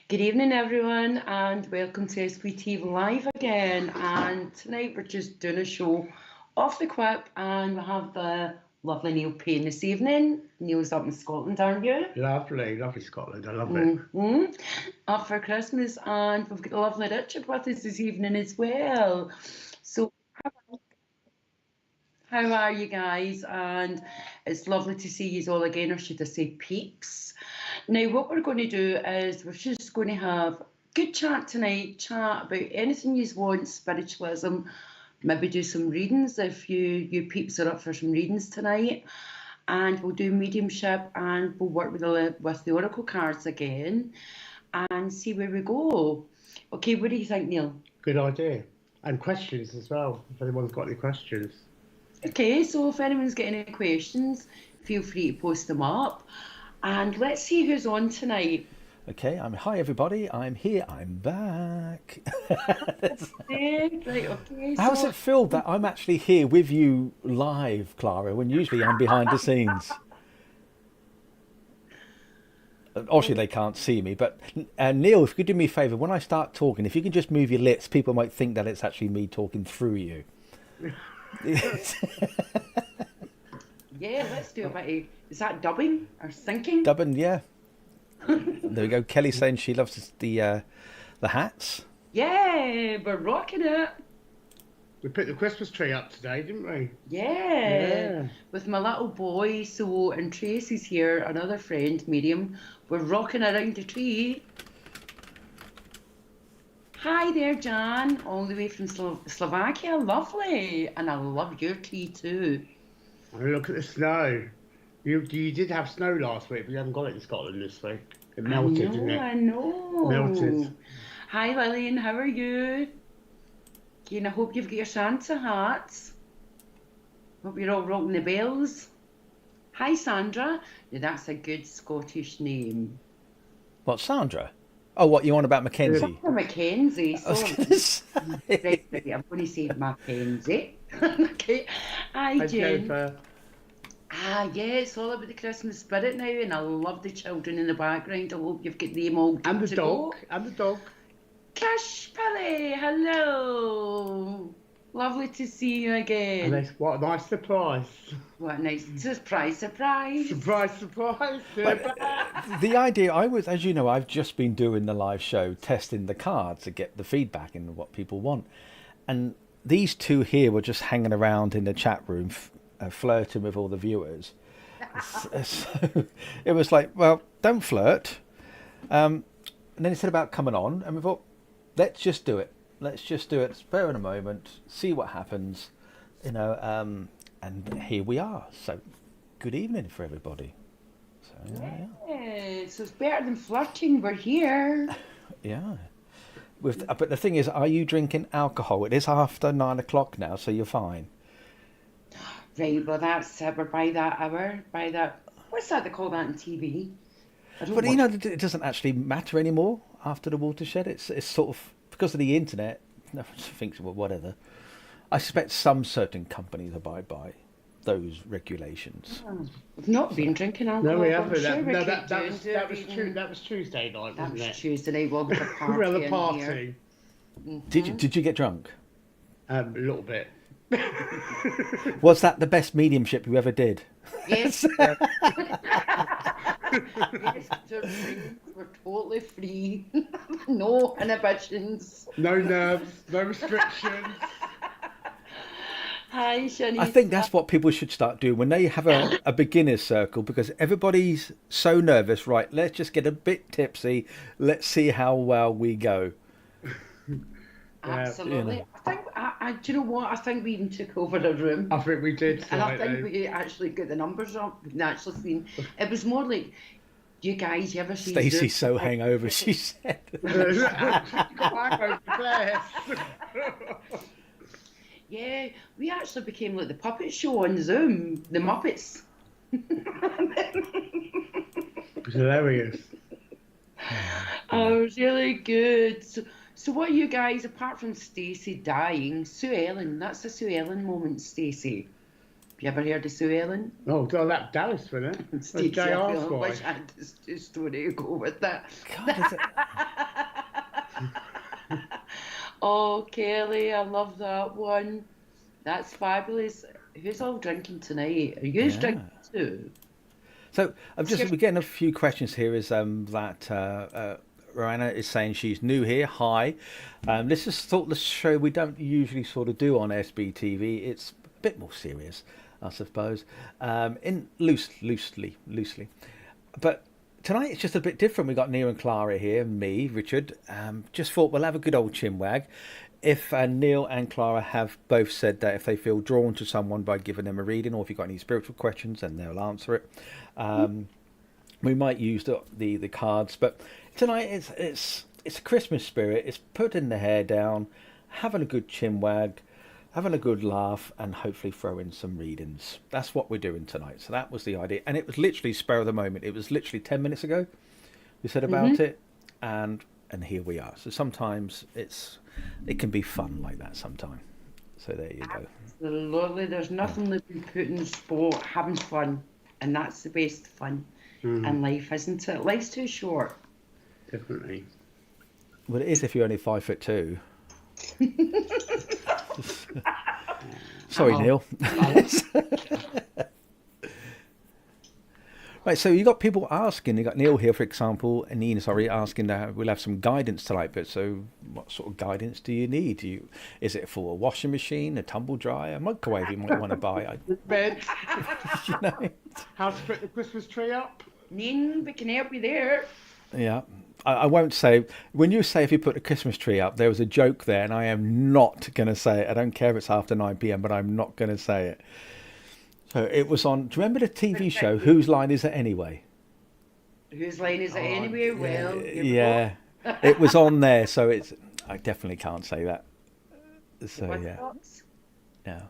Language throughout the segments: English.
Good evening, everyone, and welcome to SPT Live again. And tonight we're just doing a show off the quip, and we have the lovely Neil Payne this evening. Neil's up in Scotland, aren't you? Lovely Scotland. I love it. Up for Christmas, and we've got the lovely Richard with us this evening as well. So, how are you guys? And it's lovely to see you all again, or should I say peeps. Now, what we're going to do is we're just going to have a good chat tonight, chat about anything you want, spiritualism, maybe do some readings if you peeps are up for some readings tonight. And we'll do mediumship and we'll work with the oracle cards again and see where we go. Okay, what do you think, Neil? Good idea. And questions as well, if anyone's got any questions. Okay, so if anyone's got any questions, feel free to post them up. And let's see who's on tonight. Okay, hi everybody. I'm here. I'm back. Right, okay. How's it feel that I'm actually here with you live, Clara, when usually I'm behind the scenes? Obviously they can't see me, but Neil, if you could do me a favour, when I start talking, if you can just move your lips, people might think that it's actually me talking through you. Yeah, let's do a bit of, is that dubbing or syncing? Dubbing, yeah. There we go. Kelly saying she loves the hats. Yeah, we're rocking it. We put the Christmas tree up today, didn't we? Yeah. With my little boy, and Tracy's here, another friend, Medium. We're rocking around the tree. Hi there, Jan, all the way from Slovakia. Lovely. And I love your tree too. And look at the snow. You did have snow last week, but you haven't got it in Scotland this week. It melted, didn't it? I know. Melted. Hi, Lillian. How are you? And I hope you've got your Santa hats. Hope you're all rocking the bells. Hi, Sandra. Now, that's a good Scottish name. What, Sandra? Oh, what, you on about Mackenzie? Sandra Mackenzie. So right, I'm going to say Mackenzie. Okay. Hi, Jen. Yeah, it's all about the Christmas spirit now, and I love the children in the background. I hope you've got them all. And the dog. And the dog. Cash Pelly, hello. Lovely to see you again. And what a nice surprise. What a nice surprise. Surprise. The idea, as you know, I've just been doing the live show, testing the cards to get the feedback and what people want. And these two here were just hanging around in the chat room, flirting with all the viewers. So it was like, well, don't flirt. And then he said about coming on, and we thought, let's just do it. Let's just do it. Spare in a moment, see what happens, and here we are. So, good evening for everybody. So, yeah. So it's better than flirting. We're here. Yeah. But the thing is, are you drinking alcohol? It is after 9 o'clock now, so you're fine. Right. Well, that's we're by that hour. By that. What's that they call that on TV? But you know, it doesn't actually matter anymore after the watershed. It's sort of because of the internet. No one thinks, well, whatever. I suspect some certain companies abide by those regulations. We've not been drinking alcohol. No, we haven't. That was Tuesday night, wasn't it? That was Tuesday night. Well, we had a party. Did you get drunk? A little bit. Was that the best mediumship you ever did? Yes. Yes, we're totally free. No inhibitions. No nerves, no restrictions. Hi, Shani. I think that's what people should start doing when they have a beginner's circle, because everybody's so nervous. Right, let's just get a bit tipsy. Let's see how well we go. Absolutely. You know. Do you know what? I think we even took over the room. I think we did. And I think we actually got the numbers up. We've actually seen. It was more like, you guys, you ever seen Stacey's so hangover, she said. Yeah, we actually became like the puppet show on Zoom, the Muppets. It was hilarious. Oh, it was really good. So what are you guys, apart from Stacey dying, Sue Ellen, that's the Sue Ellen moment, Stacey. you ever heard of Sue Ellen? Oh, God, that Dallas, wasn't it? Steve Jay Sheffield. I Armstrong. wish I had this story to go with that. God, is it? Oh, Kelly, I love that one. That's fabulous. Who's all drinking tonight? Are you Yeah. drinking too? So we're getting a few questions here. Is that Roanna is saying she's new here. Hi, this is the show we don't usually sort of do on SBTV. It's a bit more serious, I suppose, in loosely. But tonight it's just a bit different. We got Neil and Clara here, me, Richard. Just thought we'll have a good old chinwag. If Neil and Clara have both said that if they feel drawn to someone by giving them a reading, or if you've got any spiritual questions, then they'll answer it. We might use the cards, but tonight it's a Christmas spirit. It's putting the hair down, having a good chinwag, having a good laugh, and hopefully throw in some readings. That's what we're doing tonight. So that was the idea, and it was literally spur of the moment. It was literally 10 minutes ago we said about it, and here we are. So sometimes it can be fun like that sometimes. So there you go. Absolutely. There's nothing like putting sport, having fun, and that's the best fun in life, isn't it? Life's too short. Definitely. Well, it is if you're only 5'2". Sorry, Neil. Right, so you got people asking. You got Neil here, for example, and Nina, sorry, asking that we'll have some guidance tonight. But so, what sort of guidance do you need? Is it for a washing machine, a tumble dryer, a microwave? You might want to buy. You know? How to put the Christmas tree up? Nin, we can help you there. Yeah. I won't say, when you say if you put a Christmas tree up, there was a joke there, and I am not going to say it. I don't care if it's after 9 p.m, but I'm not going to say it. So it was on, do you remember the TV show, Whose Line Is It Anyway? Whose line is it anyway? Well, yeah. It was on there, so I definitely can't say that. So, yeah.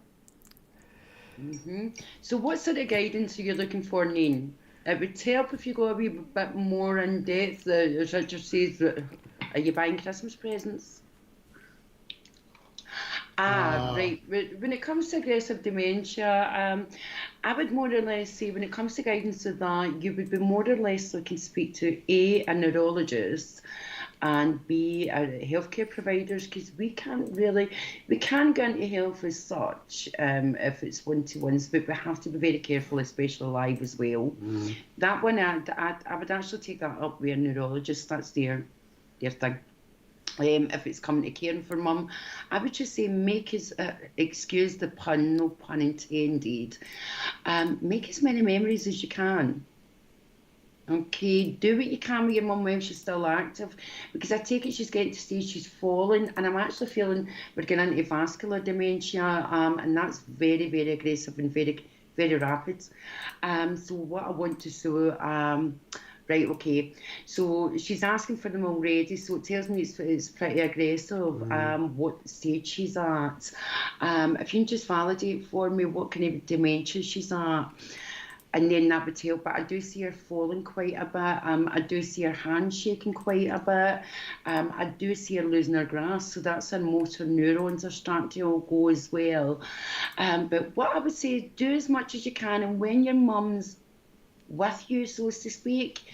So what sort of guidance are you looking for, Neen? It would help if you go a wee bit more in depth. As Richard says, are you buying Christmas presents? Right. When it comes to aggressive dementia, I would more or less say when it comes to guidance of that, you would be more or less looking to speak to A, a neurologist, and B, healthcare providers, because we can go into health as such if it's one-to-ones, but we have to be very careful, especially live as well. That one, I would actually take that up with a neurologist. That's their thing. If it's coming to caring for mum, I would just say make as, excuse the pun, no pun intended, make as many memories as you can. Okay, do what you can with your mum when she's still active, because I take it she's getting to stage she's falling, and I'm actually feeling we're getting into vascular dementia, and that's very, very aggressive and very, very rapid. So what I want to show, right, okay. So she's asking for them already, so it tells me it's pretty aggressive, what stage she's at. If you can just validate for me what kind of dementia she's at, and then that would help. But I do see her falling quite a bit. I do see her hand shaking quite a bit. I do see her losing her grasp, so that's her motor neurons are starting to all go as well. But what I would say, do as much as you can, and when your mum's with you, so to speak,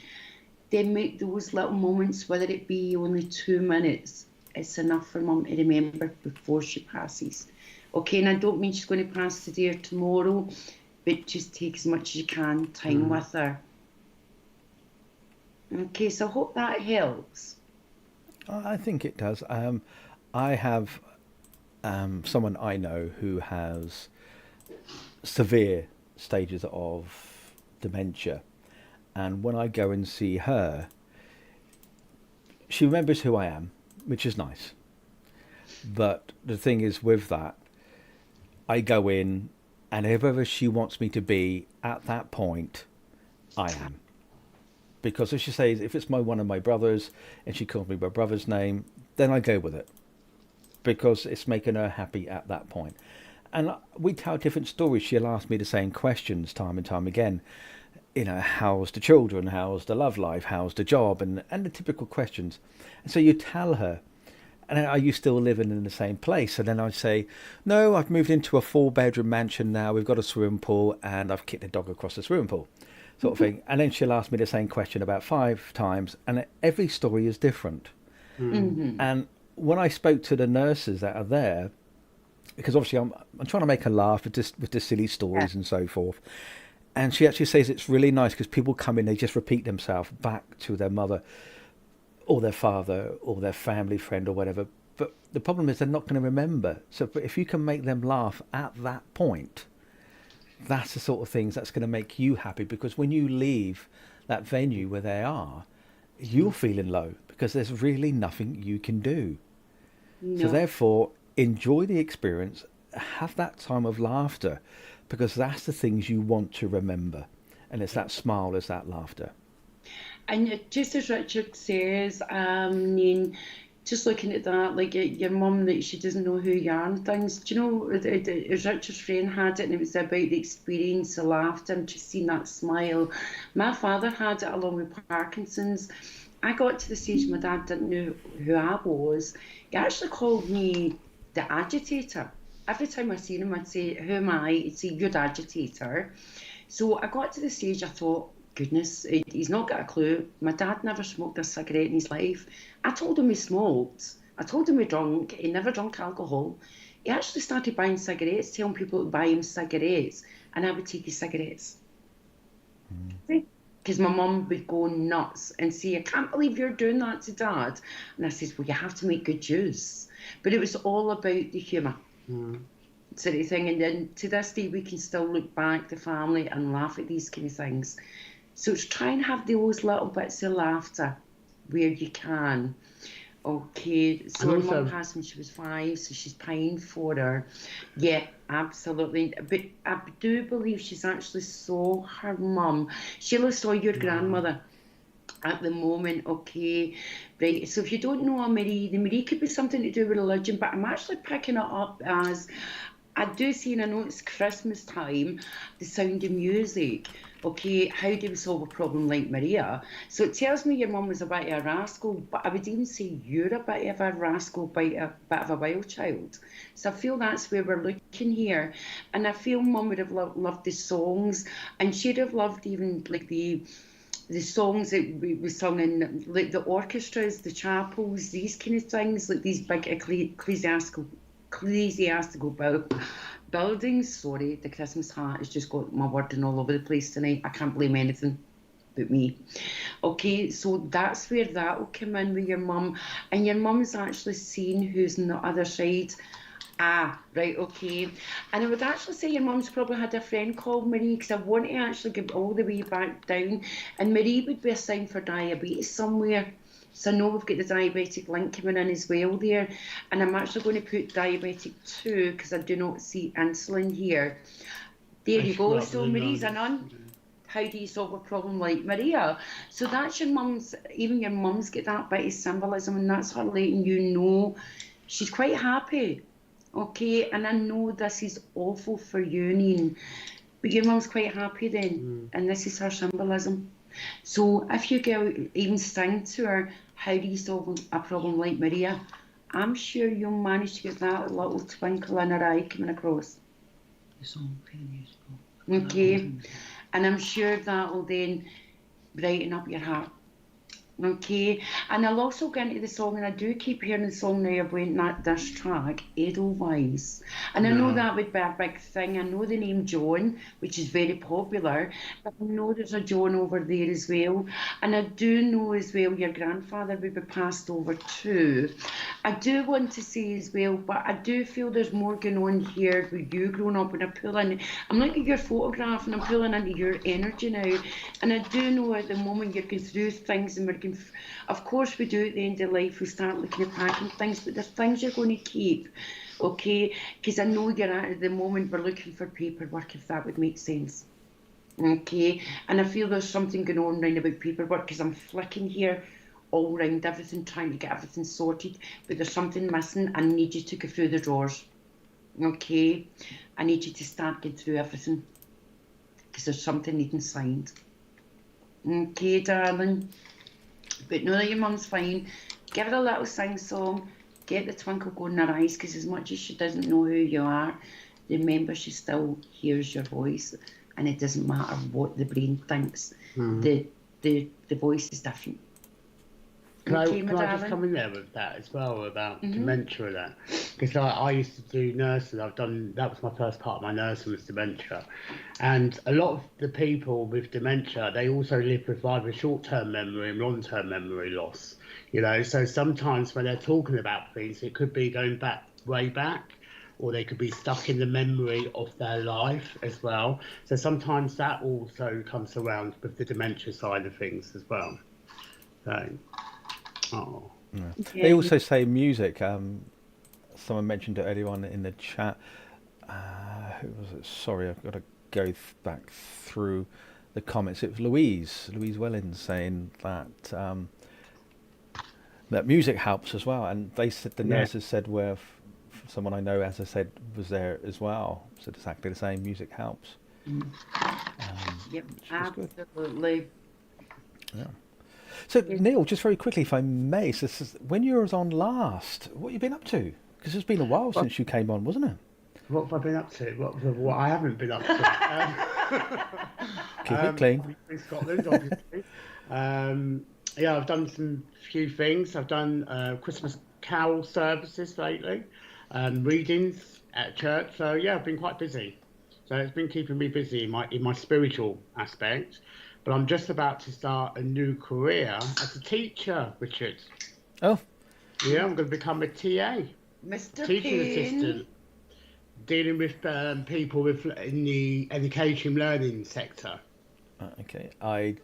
then make those little moments, whether it be only 2 minutes, it's enough for mum to remember before she passes. Okay, and I don't mean she's going to pass today or tomorrow, but just take as much as you can time with her. Okay, so I hope that helps. I think it does. I have someone I know who has severe stages of dementia, and when I go and see her, she remembers who I am, which is nice. But the thing is with that, I go in, and whoever she wants me to be at that point, I am. Because as she says, if it's one of my brothers and she calls me by brother's name, then I go with it. Because it's making her happy at that point. And we tell different stories. She'll ask me the same questions time and time again. You know, how's the children? How's the love life? How's the job? And the typical questions. And so you tell her. And then, are you still living in the same place? And then I'd say, no, I've moved into a 4-bedroom mansion now. We've got a swimming pool and I've kicked the dog across the swimming pool, sort of thing. And then she'll ask me the same question about 5 times. And every story is different. And when I spoke to the nurses that are there, because obviously I'm trying to make her laugh with the silly stories and so forth. And she actually says it's really nice because people come in, they just repeat themselves back to their mother or their father or their family friend or whatever. But the problem is they're not going to remember. So if you can make them laugh at that point, that's the sort of things that's going to make you happy, because when you leave that venue where they are, you're feeling low because there's really nothing you can do. No. So therefore, enjoy the experience, have that time of laughter, because that's the things you want to remember. And it's that smile, it's that laughter. And just as Richard says, Neen, just looking at that, like your mum, that she doesn't know who you are and things. Do you know, as Richard's friend had it, and it was about the experience, the laughter, and just seeing that smile. My father had it along with Parkinson's. I got to the stage my dad didn't know who I was. He actually called me the agitator. Every time I seen him, I'd say, who am I? He'd say, you're the agitator. So I got to the stage, I thought, goodness, he's not got a clue. My dad never smoked a cigarette in his life. I told him he smoked. I told him he drank. He never drank alcohol. He actually started buying cigarettes, telling people to buy him cigarettes, and I would take his cigarettes. Because my mum would go nuts and say, I can't believe you're doing that to Dad. And I said, well, you have to make good use. But it was all about the humour. Sort of thing. And then to this day, we can still look back, the family, and laugh at these kind of things. So it's try and have those little bits of laughter where you can. Okay, so her mum passed when she was 5, so she's paying for her. Yeah, absolutely. But I do believe she's actually saw her mum. Sheila saw your grandmother at the moment, okay, right. So if you don't know a Marie, the Marie could be something to do with religion, but I'm actually picking it up as, I do see, and I know it's Christmas time, the sound of music. Okay, how do we solve a problem like Maria? So it tells me your mum was a bit of a rascal, but I would even say you're a bit of a rascal, bit of a wild child. So I feel that's where we're looking here. And I feel mum would have loved the songs, and she'd have loved even like the songs that we sung in, like the orchestras, the chapels, these kind of things, like these big ecclesiastical buildings. Sorry, the Christmas hat has just got my wording all over the place tonight. I can't blame anything but me. Okay, so that's where that will come in with your mum. And your mum's actually seen who's on the other side. Ah, right, okay. And I would actually say your mum's probably had a friend called Marie, because I want to actually give all the way back down. And Marie would be a sign for diabetes somewhere. So I know we've got the diabetic link coming in as well there. And I'm actually going to put diabetic 2, because I do not see insulin here. There you go. So Marie's a nun. How do you solve a problem like Maria? So that's your mum's, even your mum's got that bit of symbolism, and that's her letting you know she's quite happy. Okay, and I know this is awful for you, Neen, but your mum's quite happy then, and this is her symbolism. So if you go even sing to her, how do you solve a problem like Maria? I'm sure you'll manage to get that little twinkle in her eye coming across. The song, okay, and I'm sure that will then brighten up your heart. Okay, and I'll also get into the song, and I do keep hearing the song now of when this track, Edelweiss. And I know that would be a big thing. I know the name John, which is very popular, but I know there's a John over there as well. And I do know as well your grandfather would be passed over too. I do want to say as well, but I do feel there's more going on here with you growing up, when I pull in. I'm looking at your photograph and I'm pulling into your energy now. And I do know at the moment you're going through things, and we're of course we do at the end of life, we start looking at packing things, but there's things you're going to keep, okay? Because I know you're at the moment, we're looking for paperwork, if that would make sense. Okay, and I feel there's something going on round about paperwork, because I'm flicking here all round everything, trying to get everything sorted, but there's something missing. I need you to go through the drawers. Okay, I need you to start getting through everything, because there's something needing signed. Okay, darling. But know that your mum's fine. Give her a little sing song. get the twinkle going in her eyes, because as much as she doesn't know who you are, remember she still hears your voice, and it doesn't matter what the brain thinks. The voice is different. Can Okay, I just come in there with that as well about dementia and that? Because I used to do nursing. That was my first part of my nursing was dementia. And a lot of the people with dementia, they also live with either short-term memory and long-term memory loss. You know, so sometimes when they're talking about things, it could be going back, way back, or they could be stuck in the memory of their life as well. So sometimes that also comes around with the dementia side of things as well. So, Yeah. They also say music. Someone mentioned it earlier on in the chat. Who was it? Sorry, I've got to go back through the comments. It was Louise Wellens saying that that music helps as well. And they said the nurses said where someone I know, as I said, was there as well. Said exactly the same. Music helps. Yep, absolutely. Yeah. So Neil, just very quickly, if I may, so when you were on last, what have you been up to? Because it's been a while since you came on, wasn't it? What have I been up to? What I haven't been up to? Keep it clean. In Scotland, obviously. Yeah, I've done some few things. I've done Christmas carol services lately, readings at church. So yeah, I've been quite busy. So it's been keeping me busy in my spiritual aspect. But I'm just about to start a new career as a teacher, Richard. Oh. Yeah, I'm going to become a TA. Mr. Teaching Payne. assistant. Dealing with people in the education learning sector. Okay. I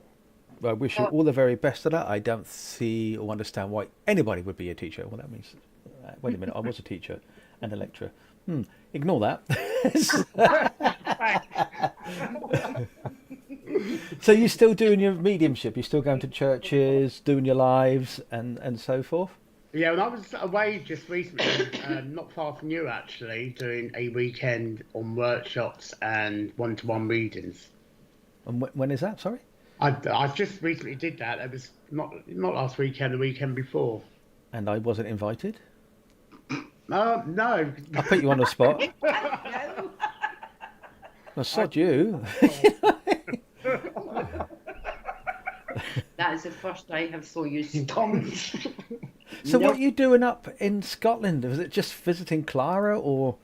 wish you all the very best of that. I don't see or understand why anybody would be a teacher. Well, that means... wait a minute, I was a teacher and a lecturer. Ignore that. So you're still doing your mediumship? You're still going to churches, doing your lives and so forth? Yeah, well, I was away just recently, not far from you actually, doing a weekend on workshops and one-to-one readings. And when is that, sorry? I just recently did that. It was not last weekend, the weekend before. And I wasn't invited? No. I put you on the spot. Well, sod you. That is the first I have saw you stomp. So what are you doing up in Scotland? Was it just visiting Clara, or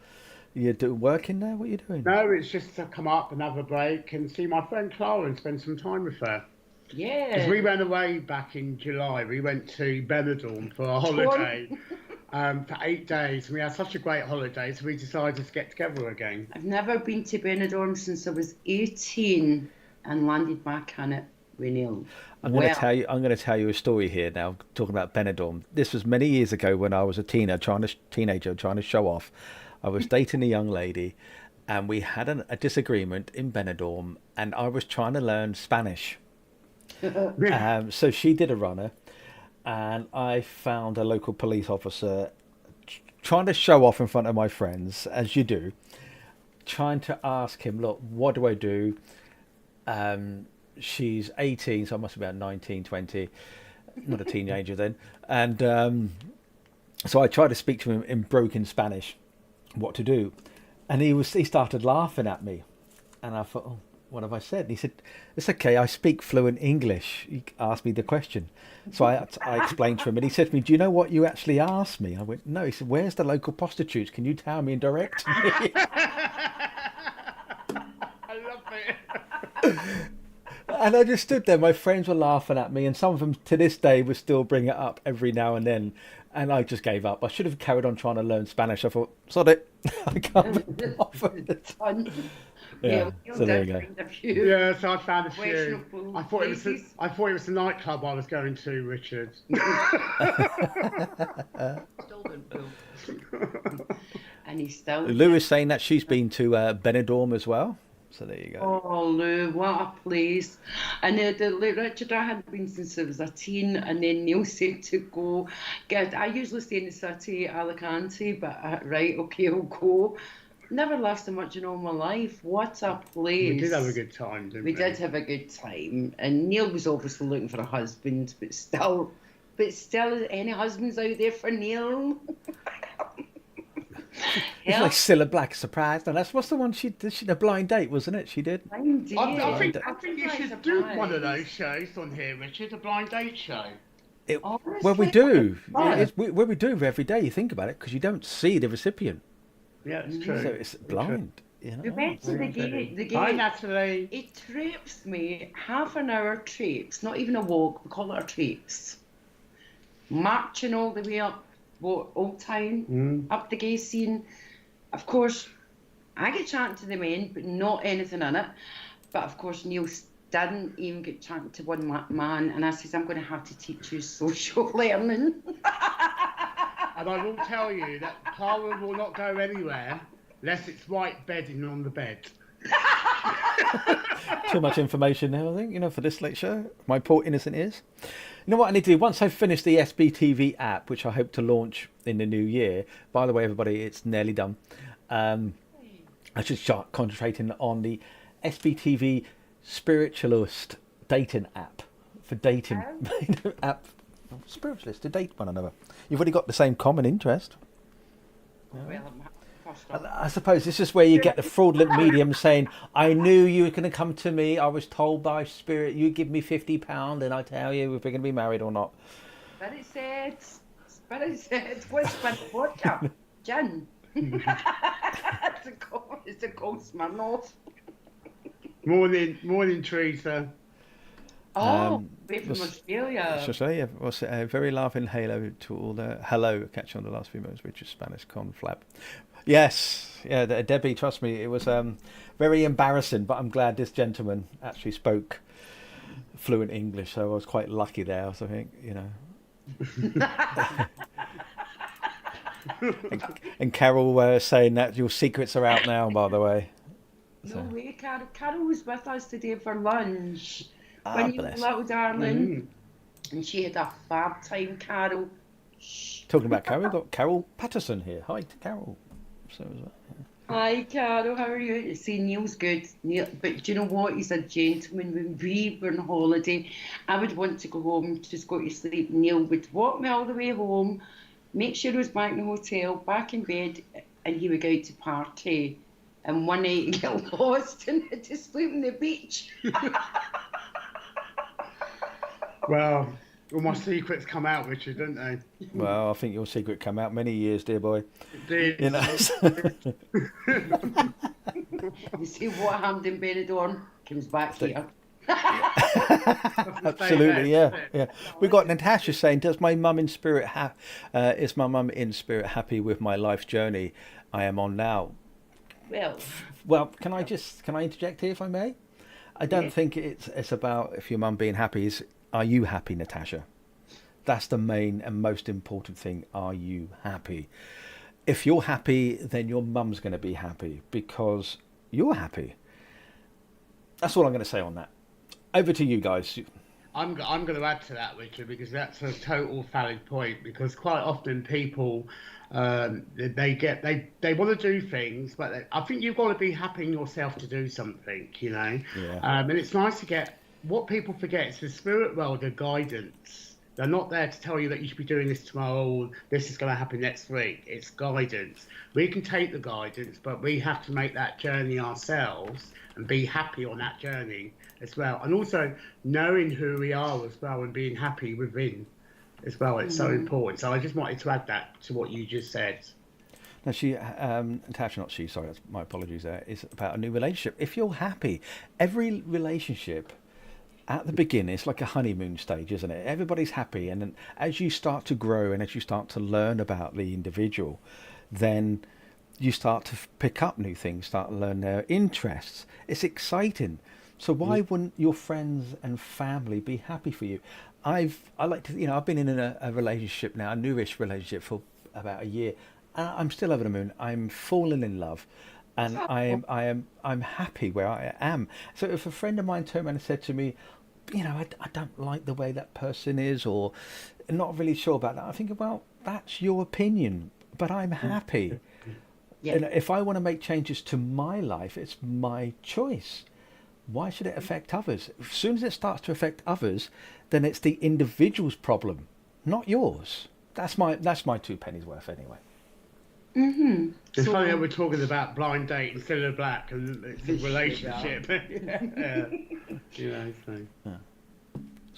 you working there? What are you doing? No, it's just to come up and have a break and see my friend Clara and spend some time with her. Yeah. Because we went away back in July. We went to Benidorm for a holiday for 8 days. And we had such a great holiday, so we decided to get together again. I've never been to Benidorm since I was 18 and landed back on it with Neil. I'm going to tell you a story here now, talking about Benidorm. This was many years ago when I was a teenager trying to show off. I was dating a young lady, and we had a disagreement in Benidorm, and I was trying to learn Spanish. So she did a runner, and I found a local police officer trying to show off in front of my friends, as you do, trying to ask him, look, what do I do? She's 18, so I must be about 19, 20, not a teenager then. And so I tried to speak to him in broken Spanish, what to do. And he started laughing at me. And I thought, oh, what have I said? And he said, it's okay, I speak fluent English. He asked me the question. So I explained to him, and he said to me, do you know what you actually asked me? I went, no. He said, where's the local prostitutes? Can you tell me and direct me? I love it. And I just stood there. My friends were laughing at me, and some of them to this day would still bring it up every now and then. And I just gave up. I should have carried on trying to learn Spanish. I thought, sod it. I can't be bothered. Yeah, so there you go. Yeah, so I found a few. I thought it was the nightclub I was going to, Richard. And he's still. Lou is saying that she's been to Benidorm as well. So there you go. Oh, Lou, what a place. And Richard, I hadn't been since I was a teen, and then Neil said to go. I usually stay in the city, Alicante, but right, okay, I'll go. Never lasted much in all my life. What a place. We did have a good time, didn't we? We did have a good time. And Neil was obviously looking for a husband, but still, But still, any husbands out there for Neil? It's like Cilla Black, surprised. No, that's what's the one she did. The blind date, wasn't it? She did. Blind date. I think you should do one of those shows on here, Richard, a blind date show. Well, we do. We do every day. You think about it, because you don't see the recipient. Yeah, it's true. So it's blind. You know? We went to the gate. Hi, Natalie. It trips me, half an hour trips, not even a walk, we call it a trips. Marching all the way up Old Town, up the gay scene. Of course, I get chatting to the men, but not anything in it. But of course, Neil didn't even get chatting to one man, and I says, I'm going to have to teach you social learning. And I will tell you that Clara will not go anywhere unless it's white bedding on the bed. Too much information now, I think, for this late show. My poor innocent ears. You know what I need to do? Once I finish the SBTV app, which I hope to launch in the new year. By the way, everybody, it's nearly done. I should start concentrating on the SBTV Spiritualist dating app for dating. App spiritualists to date one another. You've already got the same common interest. I suppose this is where you get the fraudulent medium saying, I knew you were going to come to me. I was told by spirit, you give me £50 and I tell you if we're going to be married or not. Spirit said, what's vodka? Gin. It's a cold Smirnoff. Morning, Teresa. Way from Australia. Should I say, was a very laughing halo to all the hello catch on the last few moments, which is Spanish conflap. Yes, yeah, Debbie, trust me, it was very embarrassing, but I'm glad this gentleman actually spoke fluent English, so I was quite lucky there, so I think, and Carol saying that your secrets are out now, by the way. So. No way, Carol. Carol was with us today for lunch. When you were little darling. And she had a fab time, Carol. Talking about Carol, we've got Carol Patterson here. Hi to Carol. So as well. Yeah. Hi, Carol. How are you? See, Neil's good. Neil, but do you know what? He's a gentleman. When we were on holiday, I would want to go home, just go to sleep. Neil would walk me all the way home, make sure I was back in the hotel, back in bed, and he would go out to party. And one night he got lost and had to sleep on the beach. Well, all my secrets come out, Richard, don't they? Well, I think your secret came out many years, dear boy. It did. You see what happened in Benidorm comes back here. Absolutely, yeah. We got Natasha saying, "Does my mum in spirit is my mum in spirit happy with my life journey I am on now?" Well, can I interject here if I may? I don't think it's about if your mum being happy. Are you happy, Natasha? That's the main and most important thing. Are you happy? If you're happy, then your mum's going to be happy because you're happy. That's all I'm going to say on that. Over to you guys. I'm going to add to that, Richard, because that's a total valid point. Because quite often people they want to do things, but I think you've got to be happy in yourself to do something, Yeah. And it's nice to get. What people forget is the spirit world are guidance. They're not there to tell you that you should be doing this tomorrow or this is going to happen next week. It's guidance. We can take the guidance, but we have to make that journey ourselves and be happy on that journey as well. And also knowing who we are as well and being happy within as well. It's so important. So I just wanted to add that to what you just said. No, Natasha, not she, sorry, my apologies there, is about a new relationship. If you're happy, every relationship at the beginning, it's like a honeymoon stage, isn't it? Everybody's happy, and then as you start to grow and as you start to learn about the individual, then you start to pick up new things, start to learn their interests. It's exciting. So why wouldn't your friends and family be happy for you? I've been in a relationship now, a newish relationship for about a year, and I'm still over the moon. I'm falling in love. And I'm happy where I am. So if a friend of mine turned around and said to me, I don't like the way that person is, or not really sure about that, I think, well, that's your opinion, but I'm happy. Yeah. And if I want to make changes to my life, it's my choice. Why should it affect others? As soon as it starts to affect others, then it's the individual's problem, not yours. That's my 2 pennies worth anyway. It's funny that we're talking about blind date instead of black and it's a relationship.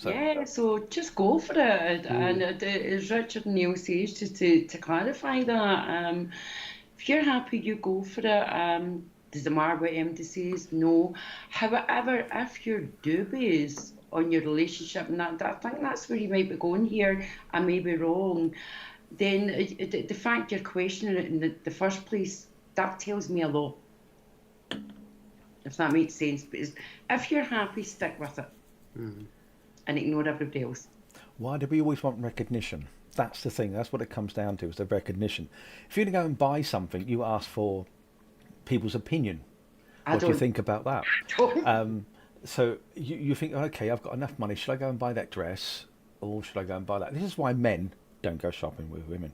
So just go for it. And as Richard and Neil says, just to clarify that, if you're happy, you go for it. Doesn't matter what MD says, no. However, if you're dubious on your relationship, and I think that's where you might be going here, I may be wrong, then the fact you're questioning it in the first place, that tells me a lot. If that makes sense. Because if you're happy, stick with it. And ignore everybody else. Why do we always want recognition? That's the thing. That's what it comes down to, is the recognition. If you're going to go and buy something, you ask for people's opinion. What do you think about that? So you think, okay, I've got enough money. Should I go and buy that dress? Or should I go and buy that? This is why men don't go shopping with women.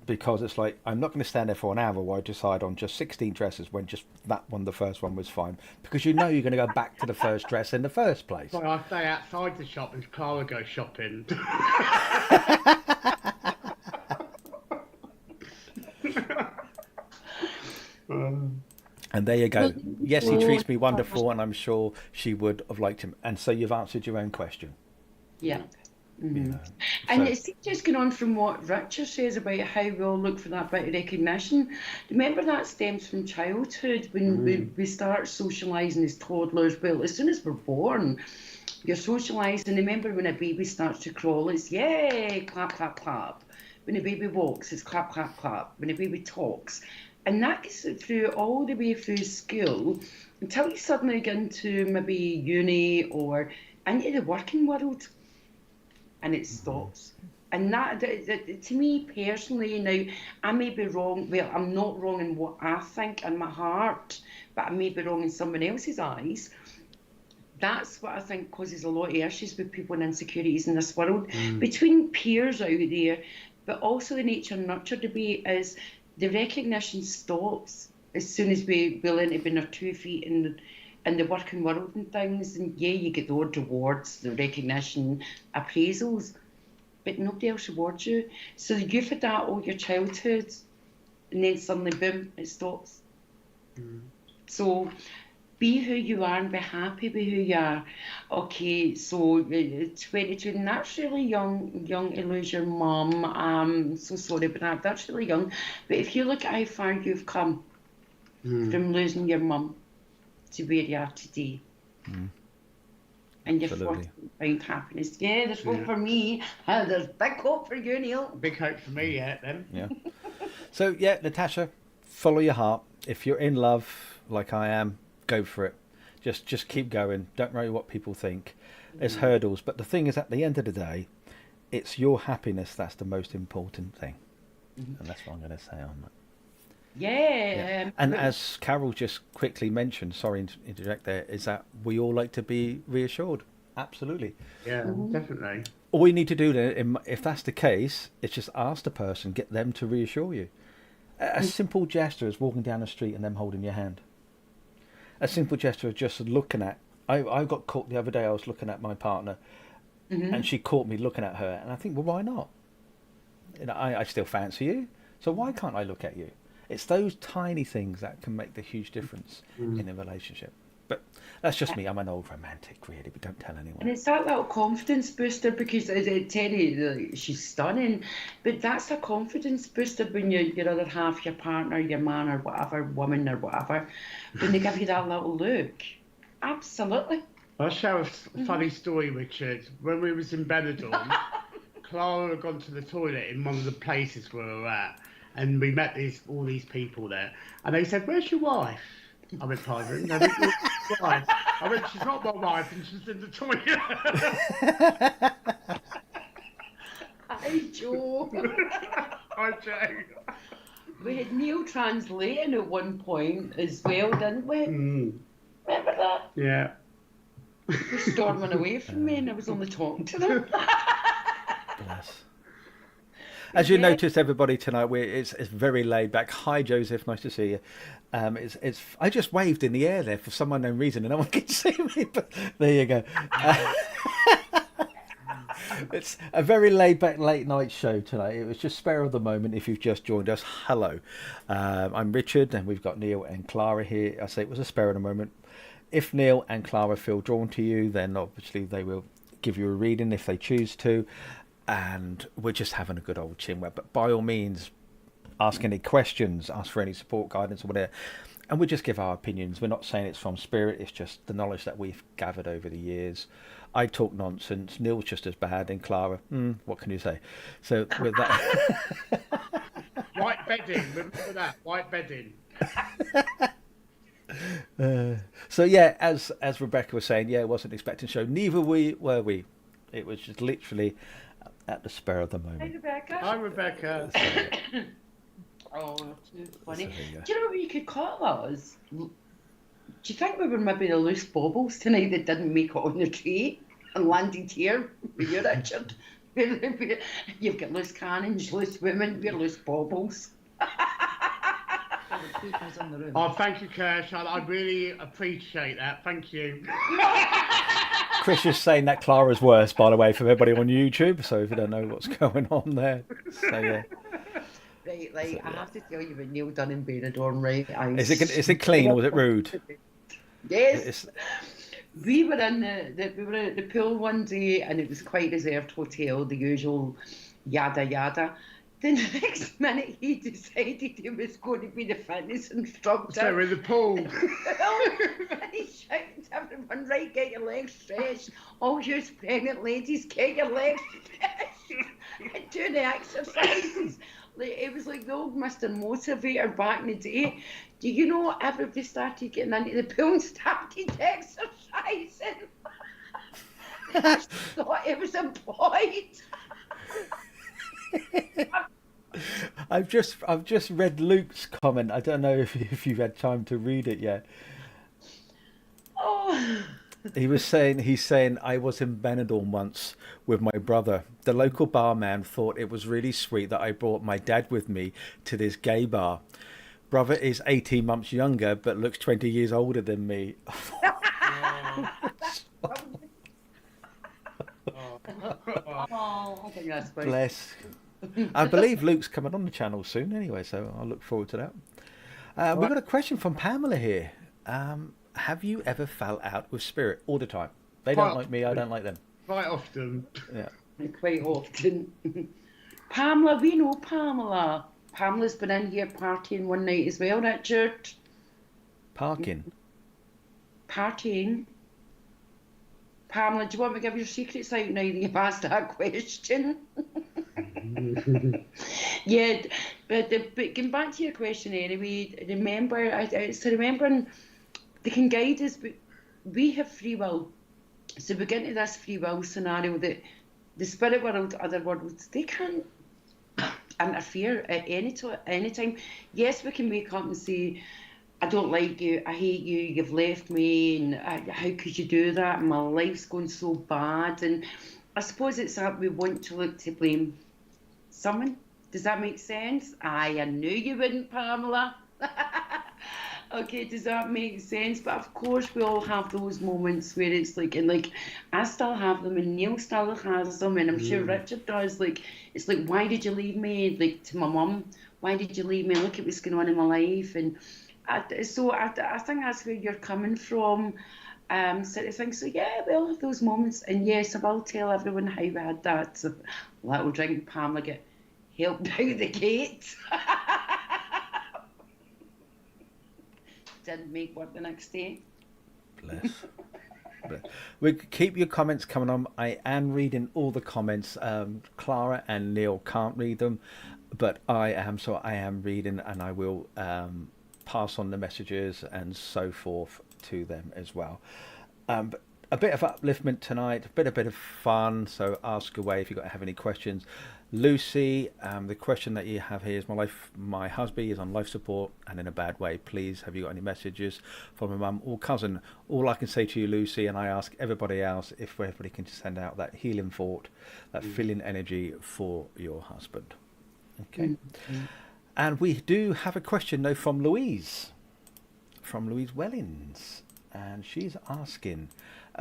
Because it's like, I'm not going to stand there for an hour while I decide on just 16 dresses when just that one, the first one, was fine. Because you're going to go back to the first dress in the first place. Well, I stay outside the shop and Clara goes shopping. And there you go. Yes, he treats me wonderful, and I'm sure she would have liked him. And so you've answered your own question. Yeah. And it's just going on from what Richard says about how we all look for that bit of recognition. Remember, that stems from childhood when we start socialising as toddlers. Well, as soon as we're born, you're socialising. Remember, when a baby starts to crawl, it's yay, clap, clap, clap. When a baby walks, it's clap, clap, clap. When a baby talks. And that gets through all the way through school until you suddenly get into maybe uni or into the working world, and it stops. And that, to me personally, now, I may be wrong. Well, I'm not wrong in what I think in my heart, but I may be wrong in someone else's eyes. That's what I think causes a lot of issues with people and insecurities in this world, between peers out there, but also the nature and nurture debate is the recognition stops as soon as we learn to be on our 2 feet in the working world and things. And yeah, you get the odd rewards, the recognition, appraisals, but nobody else rewards you. So you've had that all your childhood, and then suddenly, boom, it stops. So be who you are and be happy with who you are. Okay, so 22, and that's really young to lose your mum. I'm so sorry about that's really young. But if you look at how far you've come from losing your mum to where you are today, and you're forced to find happiness. Yeah, there's hope for me. There's big hope for you, Neil. Big hope for me, then. Yeah. So, yeah, Natasha, follow your heart. If you're in love, like I am, go for it. Just keep going. Don't worry what people think. There's hurdles, but the thing is, at the end of the day, it's your happiness that's the most important thing. And that's what I'm going to say on that. Yeah. And as Carol just quickly mentioned, sorry to interject there, is that we all like to be reassured. Absolutely. Yeah, definitely. All we need to do then, if that's the case, is just ask the person, get them to reassure you. A simple gesture is walking down the street and them holding your hand. A simple gesture of just looking at. I got caught the other day. I was looking at my partner, and she caught me looking at her, and I think, well, why not? You know, I still fancy you, so why can't I look at you? It's those tiny things that can make the huge difference in a relationship. But that's just me. I'm an old romantic, really, but don't tell anyone. And it's that little confidence booster, because Terry, she's stunning, but that's a confidence booster when your other half, your partner, your man or whatever, woman or whatever, when they give you that little look. Absolutely. I'll share a funny story, Richard. When we was in Benidorm, Clara had gone to the toilet in one of the places where we were at, and we met all these people there, and they said, "Where's your wife?" I went, "Pardon?" No, "Where's your wife?" I went, "She's not my wife, and she's in the toilet." Hi, Joe. Hi, Joe. We had Neil translating at one point as well, didn't we? Remember that? Yeah. They were storming away from me, and I was only talking to them. Bless. As you notice, everybody, tonight it's very laid back. Hi, Joseph, nice to see you. I just waved in the air there for some unknown reason, and no one can see me. But there you go. It's a very laid back late night show tonight. It was just spare of the moment. If you've just joined us, hello. I'm Richard, and we've got Neil and Clara here. I say it was a spare of the moment. If Neil and Clara feel drawn to you, then obviously they will give you a reading if they choose to. And we're just having a good old chinwag. But by all means, ask any questions, ask for any support, guidance, or whatever. And we just give our opinions. We're not saying it's from spirit. It's just the knowledge that we've gathered over the years. I talk nonsense. Neil's just as bad. And Clara, what can you say? So with that... White bedding. Remember that? White bedding. So yeah, as Rebecca was saying, yeah, it wasn't expecting show. Neither were we. It was just literally at the spur of the moment. Hi, Rebecca. Hi, Rebecca. Oh, too funny. So, yeah. Do you know what you could call us? Do you think we were maybe the loose baubles tonight that didn't make it on the tree and landed here with you, Richard? You've got loose cannons, loose women, we're loose baubles. Oh, thank you, Kirsch. I really appreciate that. Thank you. Chris is saying that Clara's worse, by the way, for everybody on YouTube. So if you don't know what's going on there, so yeah. Right, I have to tell you about Neil done in Benidorm, right? Is it clean or was it rude? Yes. We were in the pool one day, and it was quite reserved hotel, the usual yada yada. The next minute he decided he was going to be the fitness instructor. So we're in the pool. And he shouted to everyone, right, get your legs stretched. All you pregnant ladies, get your legs stretched. And do the exercises. It was like the old Mr. Motivator back in the day. Do you know everybody started getting into the pool and started exercising? I thought it was employed. I've just read Luke's comment. I don't know if you've had time to read it yet. Oh. He's saying I was in Benidorm once with my brother. The local barman thought it was really sweet that I brought my dad with me to this gay bar. Brother is 18 months younger but looks 20 years older than me. I think that's right. Bless. I believe Luke's coming on the channel soon anyway, so I'll look forward to that. We've got a question from Pamela here. Have you ever fell out with spirit? All the time. They don't like me, I don't like them. Quite often. Yeah. Quite often. Pamela, we know Pamela. Pamela's been in here partying one night as well, Richard. Parking? Partying. Pamela, do you want me to give your secrets out now that you've asked that question? Yeah, but getting back to your question anyway, remembering they can guide us, but we have free will. So we get into this free will scenario that the spirit world, other worlds, they can't interfere at any time. Yes, we can wake up and say, I don't like you, I hate you, you've left me, and how could you do that? My life's going so bad. And I suppose it's that we want to look to blame someone. Does that make sense? I knew you wouldn't, Pamela. Okay, does that make sense? But of course we all have those moments where it's like, and like I still have them, and Neil still has them, and I'm sure Richard does. Like, it's like, why did you leave me? Like, to my mum, why did you leave me? Look at what's going on in my life. And I think that's where you're coming from, sort of thing. So yeah, we all have those moments, and yes, I will tell everyone how we had that little drink. Pamela get helped out the gate. Didn't make work the next day. Bless. We keep your comments coming on. I am reading all the comments. Clara and Neil can't read them, but I am reading, and I will pass on the messages and so forth to them as well. But a bit of upliftment tonight, a bit of fun. So ask away if you have any questions. Lucy, the question that you have here is, my husband is on life support and in a bad way. Please, have you got any messages from a mum or cousin? All I can say to you, Lucy, and I ask everybody else, if everybody can send out that healing thought, that filling energy for your husband. Okay. And we do have a question though from Louise Wellings. and she's asking,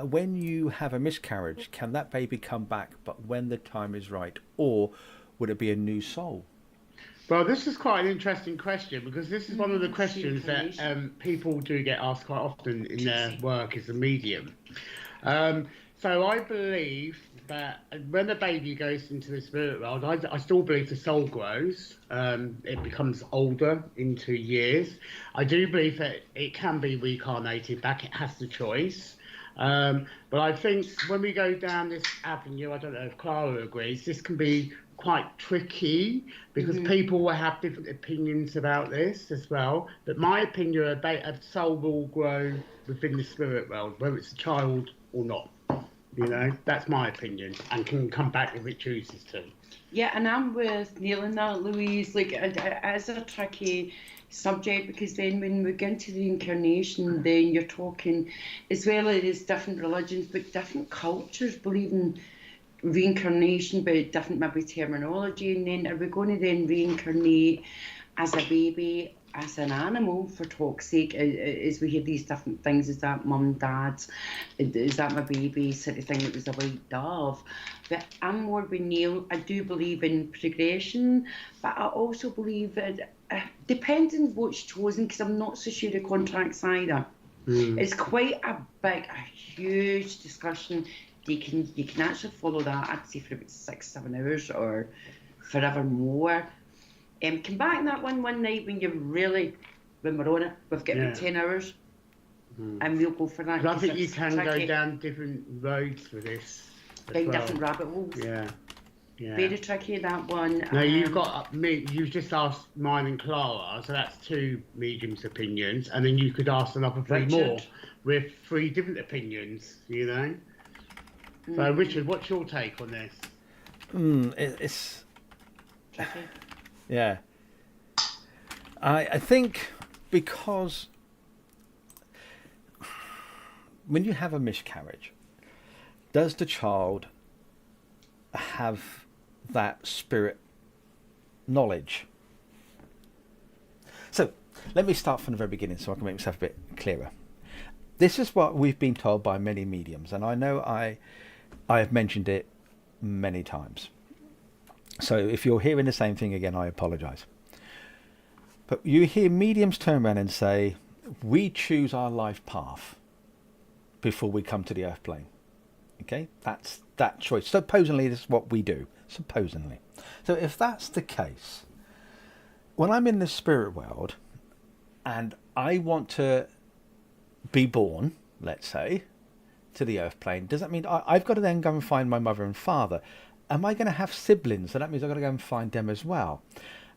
when you have a miscarriage, can that baby come back, but when the time is right, or would it be a new soul? Well, this is quite an interesting question, because this is one of the questions that Reincarnation. people do get asked quite often in their work as a medium. So I believe that when the baby goes into the spirit world, I still believe the soul grows. It becomes older into years. I do believe that it can be reincarnated back. It has the choice. But I think when we go down this avenue, I don't know if Clara agrees, this can be quite tricky, because people will have different opinions about this as well. But my opinion, a soul will grow within the spirit world, whether it's a child or not. You know, that's my opinion, and can come back if it chooses to. Yeah, and I'm with Neil in that, Louise. Like, it is a tricky subject, because then when we get into the incarnation, then you're talking, as well as different religions, but different cultures believe in reincarnation, but different maybe terminology. And then are we going to then reincarnate as a baby, as an animal, for talk's sake, as we hear these different things? Is that mum, dad? Is that my baby? Sort of thing that was a white dove. But I'm more with Neil. I do believe in progression, but I also believe that depends on what's chosen, because I'm not so sure the contracts either. It's quite a huge discussion. You can actually follow that, I'd say, for about 6-7 hours or forever more. Come back that one night when when we're on it, we've got about 10 hours, and we'll go for that. Because I think you can go down different roads for this. Down different rabbit holes. Yeah. Very tricky, that one. Now you've got me. You've just asked mine and Clara, so that's 2 mediums' opinions, and then you could ask another 3 more with 3 different opinions. You know. So Richard, what's your take on this? It's yeah. I think because when you have a miscarriage, does the child have that spirit knowledge? So let me start from the very beginning so I can make myself a bit clearer. This is what we've been told by many mediums, and I know I have mentioned it many times. So if you're hearing the same thing again, I apologise. But you hear mediums turn around and say, we choose our life path before we come to the earth plane. Okay, that's that choice. Supposedly, this is what we do. Supposedly. So if that's the case, when I'm in the spirit world and I want to be born, let's say, to the earth plane, does that mean I've got to then go and find my mother and father? Am I going to have siblings? So that means I've got to go and find them as well.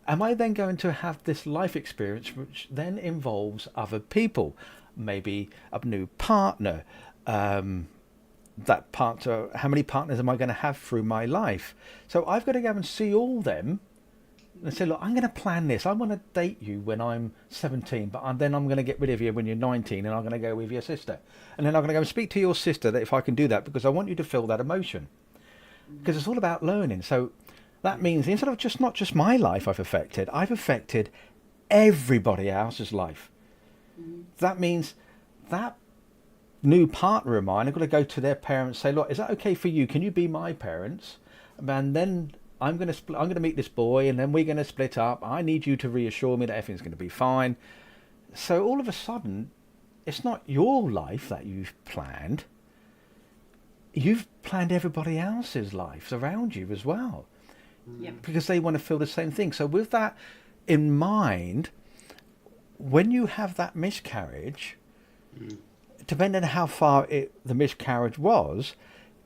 Am I then going to have this life experience which then involves other people? Maybe a new partner. That partner, how many partners am I going to have through my life? So I've got to go and see all them and say, look, I'm going to plan this. I want to date you when I'm 17, but then I'm going to get rid of you when you're 19, and I'm going to go with your sister. And then I'm going to go and speak to your sister, that if I can do that, because I want you to feel that emotion. Because it's all about learning. So that means instead of not just my life I've affected everybody else's life. That means that new partner of mine, I've got to go to their parents and say, look, is that okay for you? Can you be my parents? And then I'm going to meet this boy, and then we're going to split up. I need you to reassure me that everything's going to be fine. So all of a sudden, it's not your life that you've planned. You've planned everybody else's lives around you as well. Yeah. Because they want to feel the same thing. So with that in mind, when you have that miscarriage, depending on how far the miscarriage was,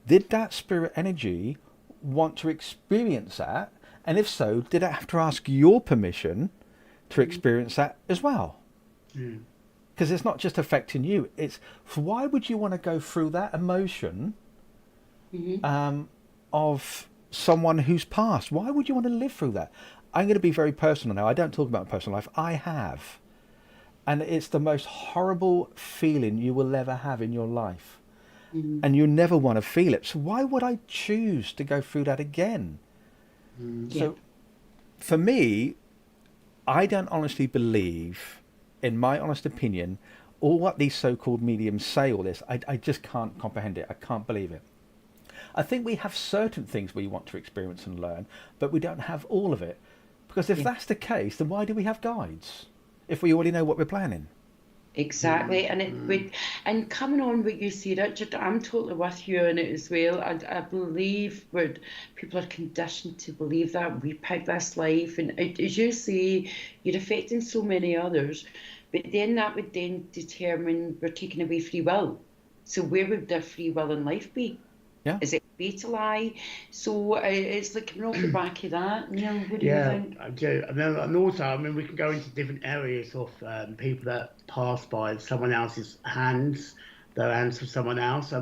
did that spirit energy want to experience that? And if so, did it have to ask your permission to experience that as well? Because it's not just affecting you. It's why would you want to go through that emotion of someone who's passed? Why would you want to live through that? I'm going to be very personal now. I don't talk about personal life. I have. And it's the most horrible feeling you will ever have in your life. And you never want to feel it. So why would I choose to go through that again? So for me, I don't honestly believe, in my honest opinion, all what these so-called mediums say all this, I just can't comprehend it. I can't believe it. I think we have certain things we want to experience and learn, but we don't have all of it. Because if that's the case, then why do we have guides? If we already know what we're planning. Exactly, and coming on what you say, Richard, I'm totally with you on it as well. I believe people are conditioned to believe that we pick this life, and as you say, you're affecting so many others, but then that would then determine we're taking away free will. So where would their free will in life be? Yeah. Is it beta lie? So it's like coming off the back of that. Neil, what do you think? I do. And also, we can go into different areas of people that pass by someone else's hands, their hands for someone else.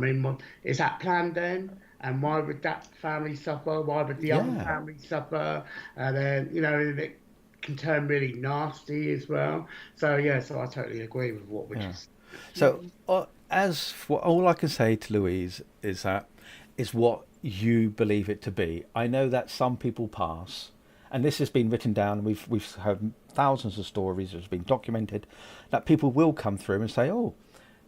Is that planned then? And why would that family suffer? Why would the other family suffer? And then, it can turn really nasty as well. So I totally agree with what we just. So, as for all I can say to Louise is that is what you believe it to be. I know that some people pass, and this has been written down. We've heard thousands of stories. It's been documented that people will come through and say, "Oh,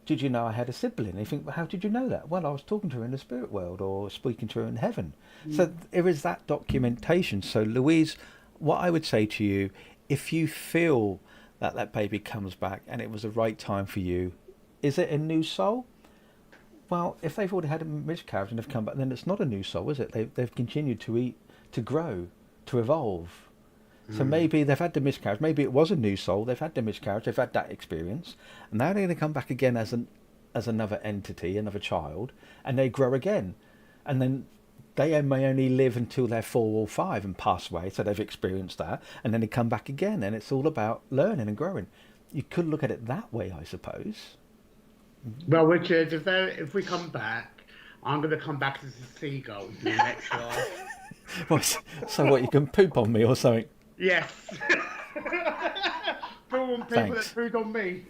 did you know I had a sibling?" And you think, well, "How did you know that?" Well, I was talking to her in the spirit world or speaking to her in heaven. So there is that documentation. So, Louise, what I would say to you, if you feel that that baby comes back and it was the right time for you, is it a new soul? Well, if they've already had a miscarriage and they've come back, then it's not a new soul, is it? They've continued to eat, to grow, to evolve. So maybe they've had the miscarriage. Maybe it was a new soul. They've had the miscarriage. They've had that experience, and now they're going to come back again as another entity, another child, and they grow again, and then they may only live until they're 4 or 5 and pass away. So they've experienced that, and then they come back again, and it's all about learning and growing. You could look at it that way, I suppose. Well, Richard, if we come back, I'm going to come back as a seagull in the next life. So what, you can poop on me or something? Yes. Poo on people that pooed on me.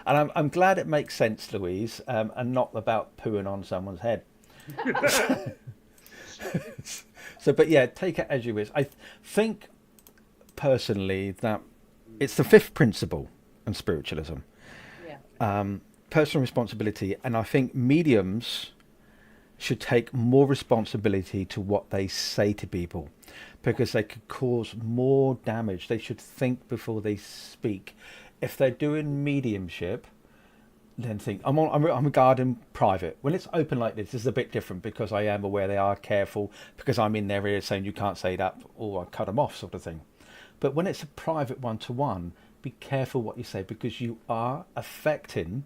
And I'm glad it makes sense, Louise, and not about pooing on someone's head. But yeah, take it as you wish. I think personally that it's the 5th principle in spiritualism. Personal responsibility, and I think mediums should take more responsibility to what they say to people, because they could cause more damage. They should think before they speak. If they're doing mediumship, then think, I'm regarding private. When it's open like this is a bit different, because I am aware they are careful, because I'm in their ear saying you can't say that, or I cut them off, sort of thing. But when it's a private one-to-one, be careful what you say, because you are affecting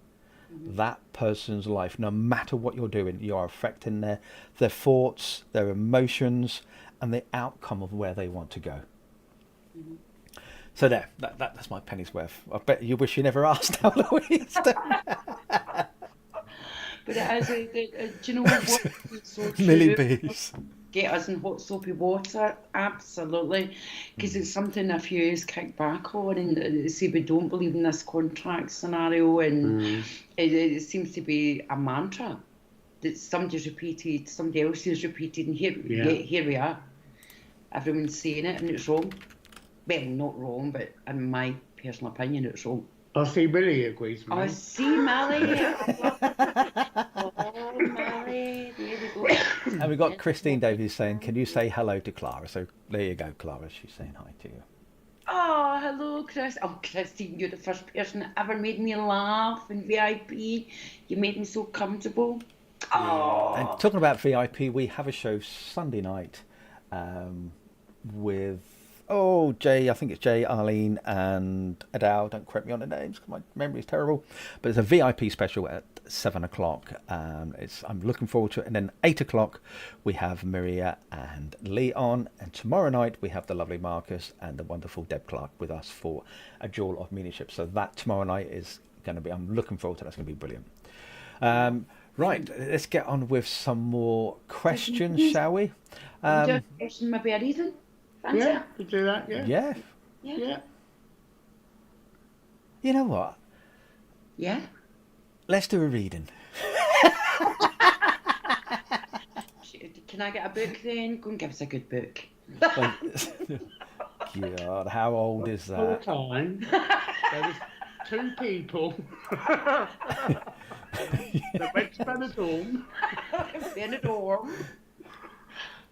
that person's life. No matter what you're doing, you are affecting their thoughts, their emotions, and the outcome of where they want to go. So that's my penny's worth. I bet you wish you never asked how Louise. But as do you know what? So Millie bees. Get us in hot soapy water, absolutely, because it's something a few is kicked back on, and they say we don't believe in this contract scenario, and it seems to be a mantra that somebody's repeated, somebody else has repeated, and here we are. Everyone's saying it, and it's wrong. Well, not wrong, but in my personal opinion, it's wrong. I see Millie agrees with me. I see Millie. Oh, Millie, there we go. And we've got Christine Davies saying, can you say hello to Clara? So there you go, Clara. She's saying hi to you. Oh, hello, Chris. Oh, Christine, you're the first person that ever made me laugh in VIP. You made me so comfortable. Oh. And talking about VIP, we have a show Sunday night with... Jay, I think it's Jay, Arlene and Adele. Don't quote me on the names because my memory is terrible. But it's a VIP special at 7 o'clock. I'm looking forward to it. And then 8 o'clock, we have Maria and Lee on. And tomorrow night, we have the lovely Marcus and the wonderful Deb Clark with us for a Jewel of Mediumship. So that tomorrow night is going to be, I'm looking forward to that. It's going to be brilliant. Right, let's get on with some more questions, shall we? Maybe a reason? Yeah, we do that, Yeah. You know what? Yeah. Let's do a reading. Can I get a book then? Go and give us a good book. God, how old is All the that? time, there was two people that went to Benidorm. Benidorm.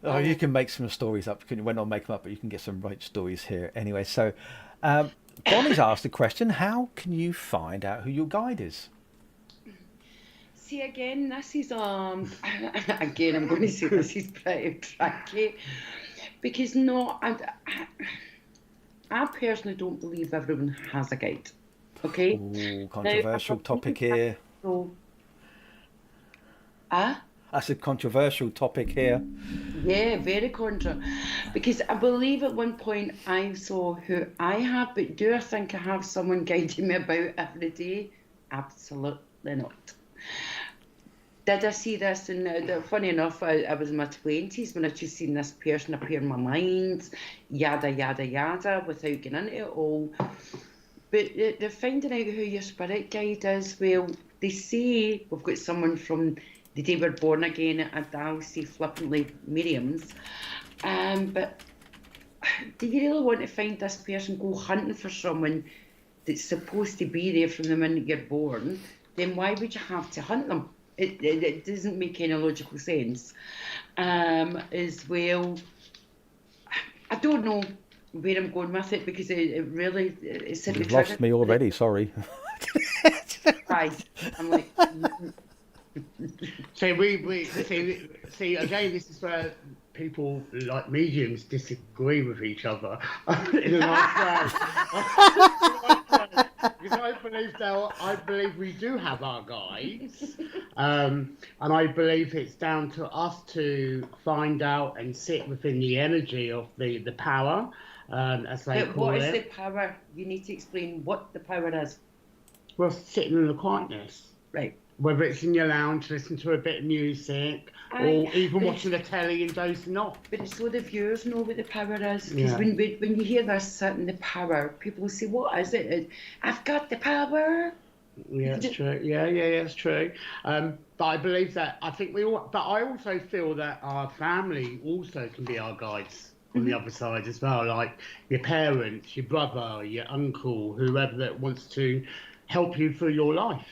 Oh, you can make some stories up. You can not make them up, but you can get some right stories here. Anyway, so Bonnie's asked a question: how can you find out who your guide is? See, again, this is again, I'm going to say this is pretty tricky, because no, I personally don't believe everyone has a guide. Okay. Ooh, controversial topic here. So, That's a controversial topic here. yeah, very contra. Because I believe at one point I saw who I have, but do I think I have someone guiding me about every day? Absolutely not. Did I see this? And funny enough, I was in my 20s when I just seen this person appear in my mind, yada, yada, yada, without getting into it all. But the finding out who your spirit guide is, well, they say we've got someone from the day we're born again, and I'll say flippantly mediums. But do you really want to find this person, go hunting for someone that's supposed to be there from the minute you're born? Then why would you have to hunt them? It doesn't make any logical sense. As well, I don't know where I'm going with it, because it really You've lost me already. Sorry. Right. I'm like. So we see again. This is where people like mediums disagree with each other in a nice way. Because I believe we do have our guides, and I believe it's down to us to find out and sit within the energy of the power, as they But call what it. is the power? You need to explain what the power is. Well, sitting in the quietness. Right. Whether it's in your lounge, listening to a bit of music, or even watching the telly and dozing off. But it's so the viewers know what the power is. Because Yeah. when you hear this sitting the power, people will say, what is it? I've got the power. Yeah, it's true. Yeah, it's true. But I believe that, I think we all, but I also feel that our family also can be our guides on the other side as well. Like your parents, your brother, your uncle, whoever that wants to help you through your life.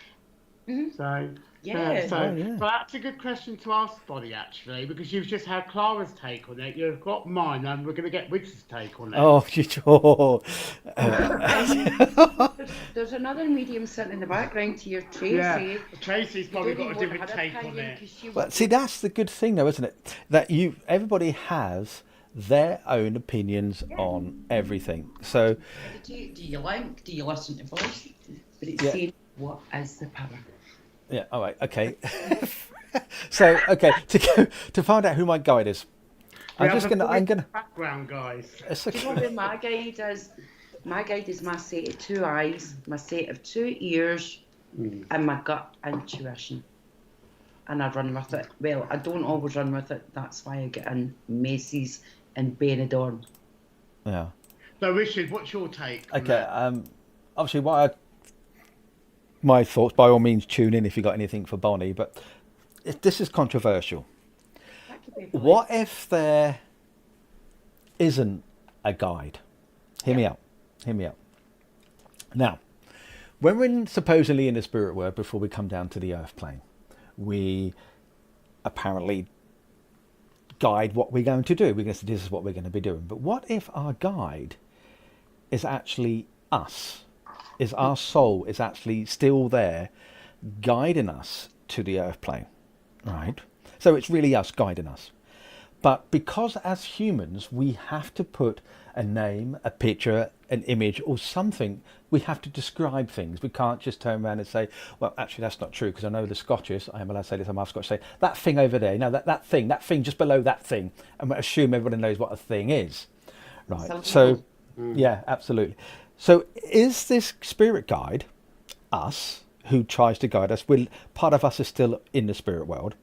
So, Yeah. so that's a good question to ask, Bonnie, actually, because you've just had Clara's take on it. You've got mine, and we're going to get Richard's take on it. Oh, sure. There's another medium sitting in the background to your Tracy. Yeah, Tracy's probably got a different take on it. But see, that's the good thing, though, isn't it? That everybody has their own opinions on everything. So, Do you listen to voice? But it's saying, what is the power? Yeah. All right. Okay. So, okay, to find out who my guide is, I'm gonna background, guys. Do you know who my guide is? My guide is my set of two eyes, my set of two ears, and my gut intuition. And I run with it. Well, I don't always run with it. That's why I get in messes and Benidorm. Yeah. So, Richard, what's your take? Okay. Obviously, my thoughts, by all means, tune in if you got anything for Bonnie, but this is controversial. What if there isn't a guide? Hear me out. Now, when we're supposedly in the spirit world, before we come down to the earth plane, we apparently guide what we're going to do. We're going to say, this is what we're going to be doing. But what if our guide is actually us? Is our soul is actually still there guiding us to the earth plane, right? So it's really us guiding us. But because as humans we have to put a name, a picture, an image or something, we have to describe things. We can't just turn around and say, well, actually that's not true, because I know the Scottish, I am allowed to say this, I'm half Scottish, say that thing over there, no, that thing just below that thing, and we assume everybody knows what a thing is, right? So yeah, absolutely. So is this spirit guide us, who tries to guide us? Part of us is still in the spirit world.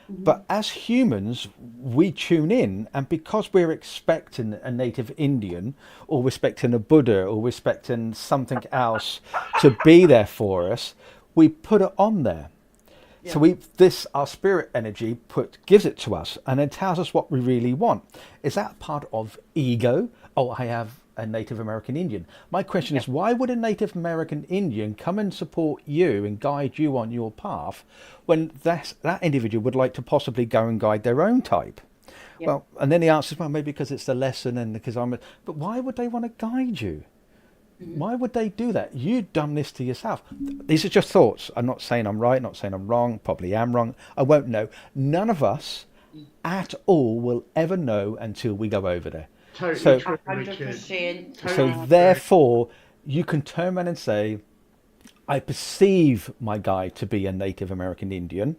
But as humans, we tune in, and because we're expecting a native Indian, or we're expecting a Buddha, or we're expecting something else to be there for us, we put it on there. Yeah. So our spirit energy gives it to us, and then tells us what we really want. Is that part of ego? Oh, I have a Native American Indian. My question is, why would a Native American Indian come and support you and guide you on your path when that individual would like to possibly go and guide their own type? Yeah. Well, and then the answer is, well, maybe because it's the lesson and because but why would they want to guide you? Why would they do that? You've done this to yourself. These are just thoughts. I'm not saying I'm right, not saying I'm wrong, probably am wrong. I won't know. None of us at all will ever know until we go over there. Totally true, 100%. So therefore, you can turn around and say, I perceive my guide to be a Native American Indian,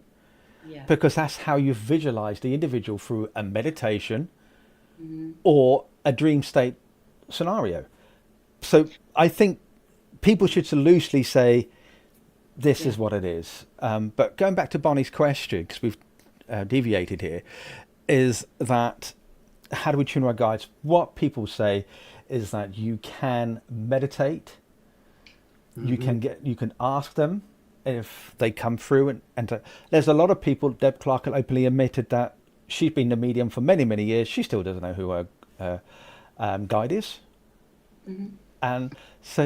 because that's how you visualize the individual through a meditation or a dream state scenario. So I think people should loosely say, this is what it is. But going back to Bonnie's question, because we've deviated here, is that how do we tune our guides? What people say is that you can meditate, you can ask them if they come through, and there's a lot of people. Deb Clark openly admitted that she's been the medium for many, many years. She still doesn't know who her guide is. And so,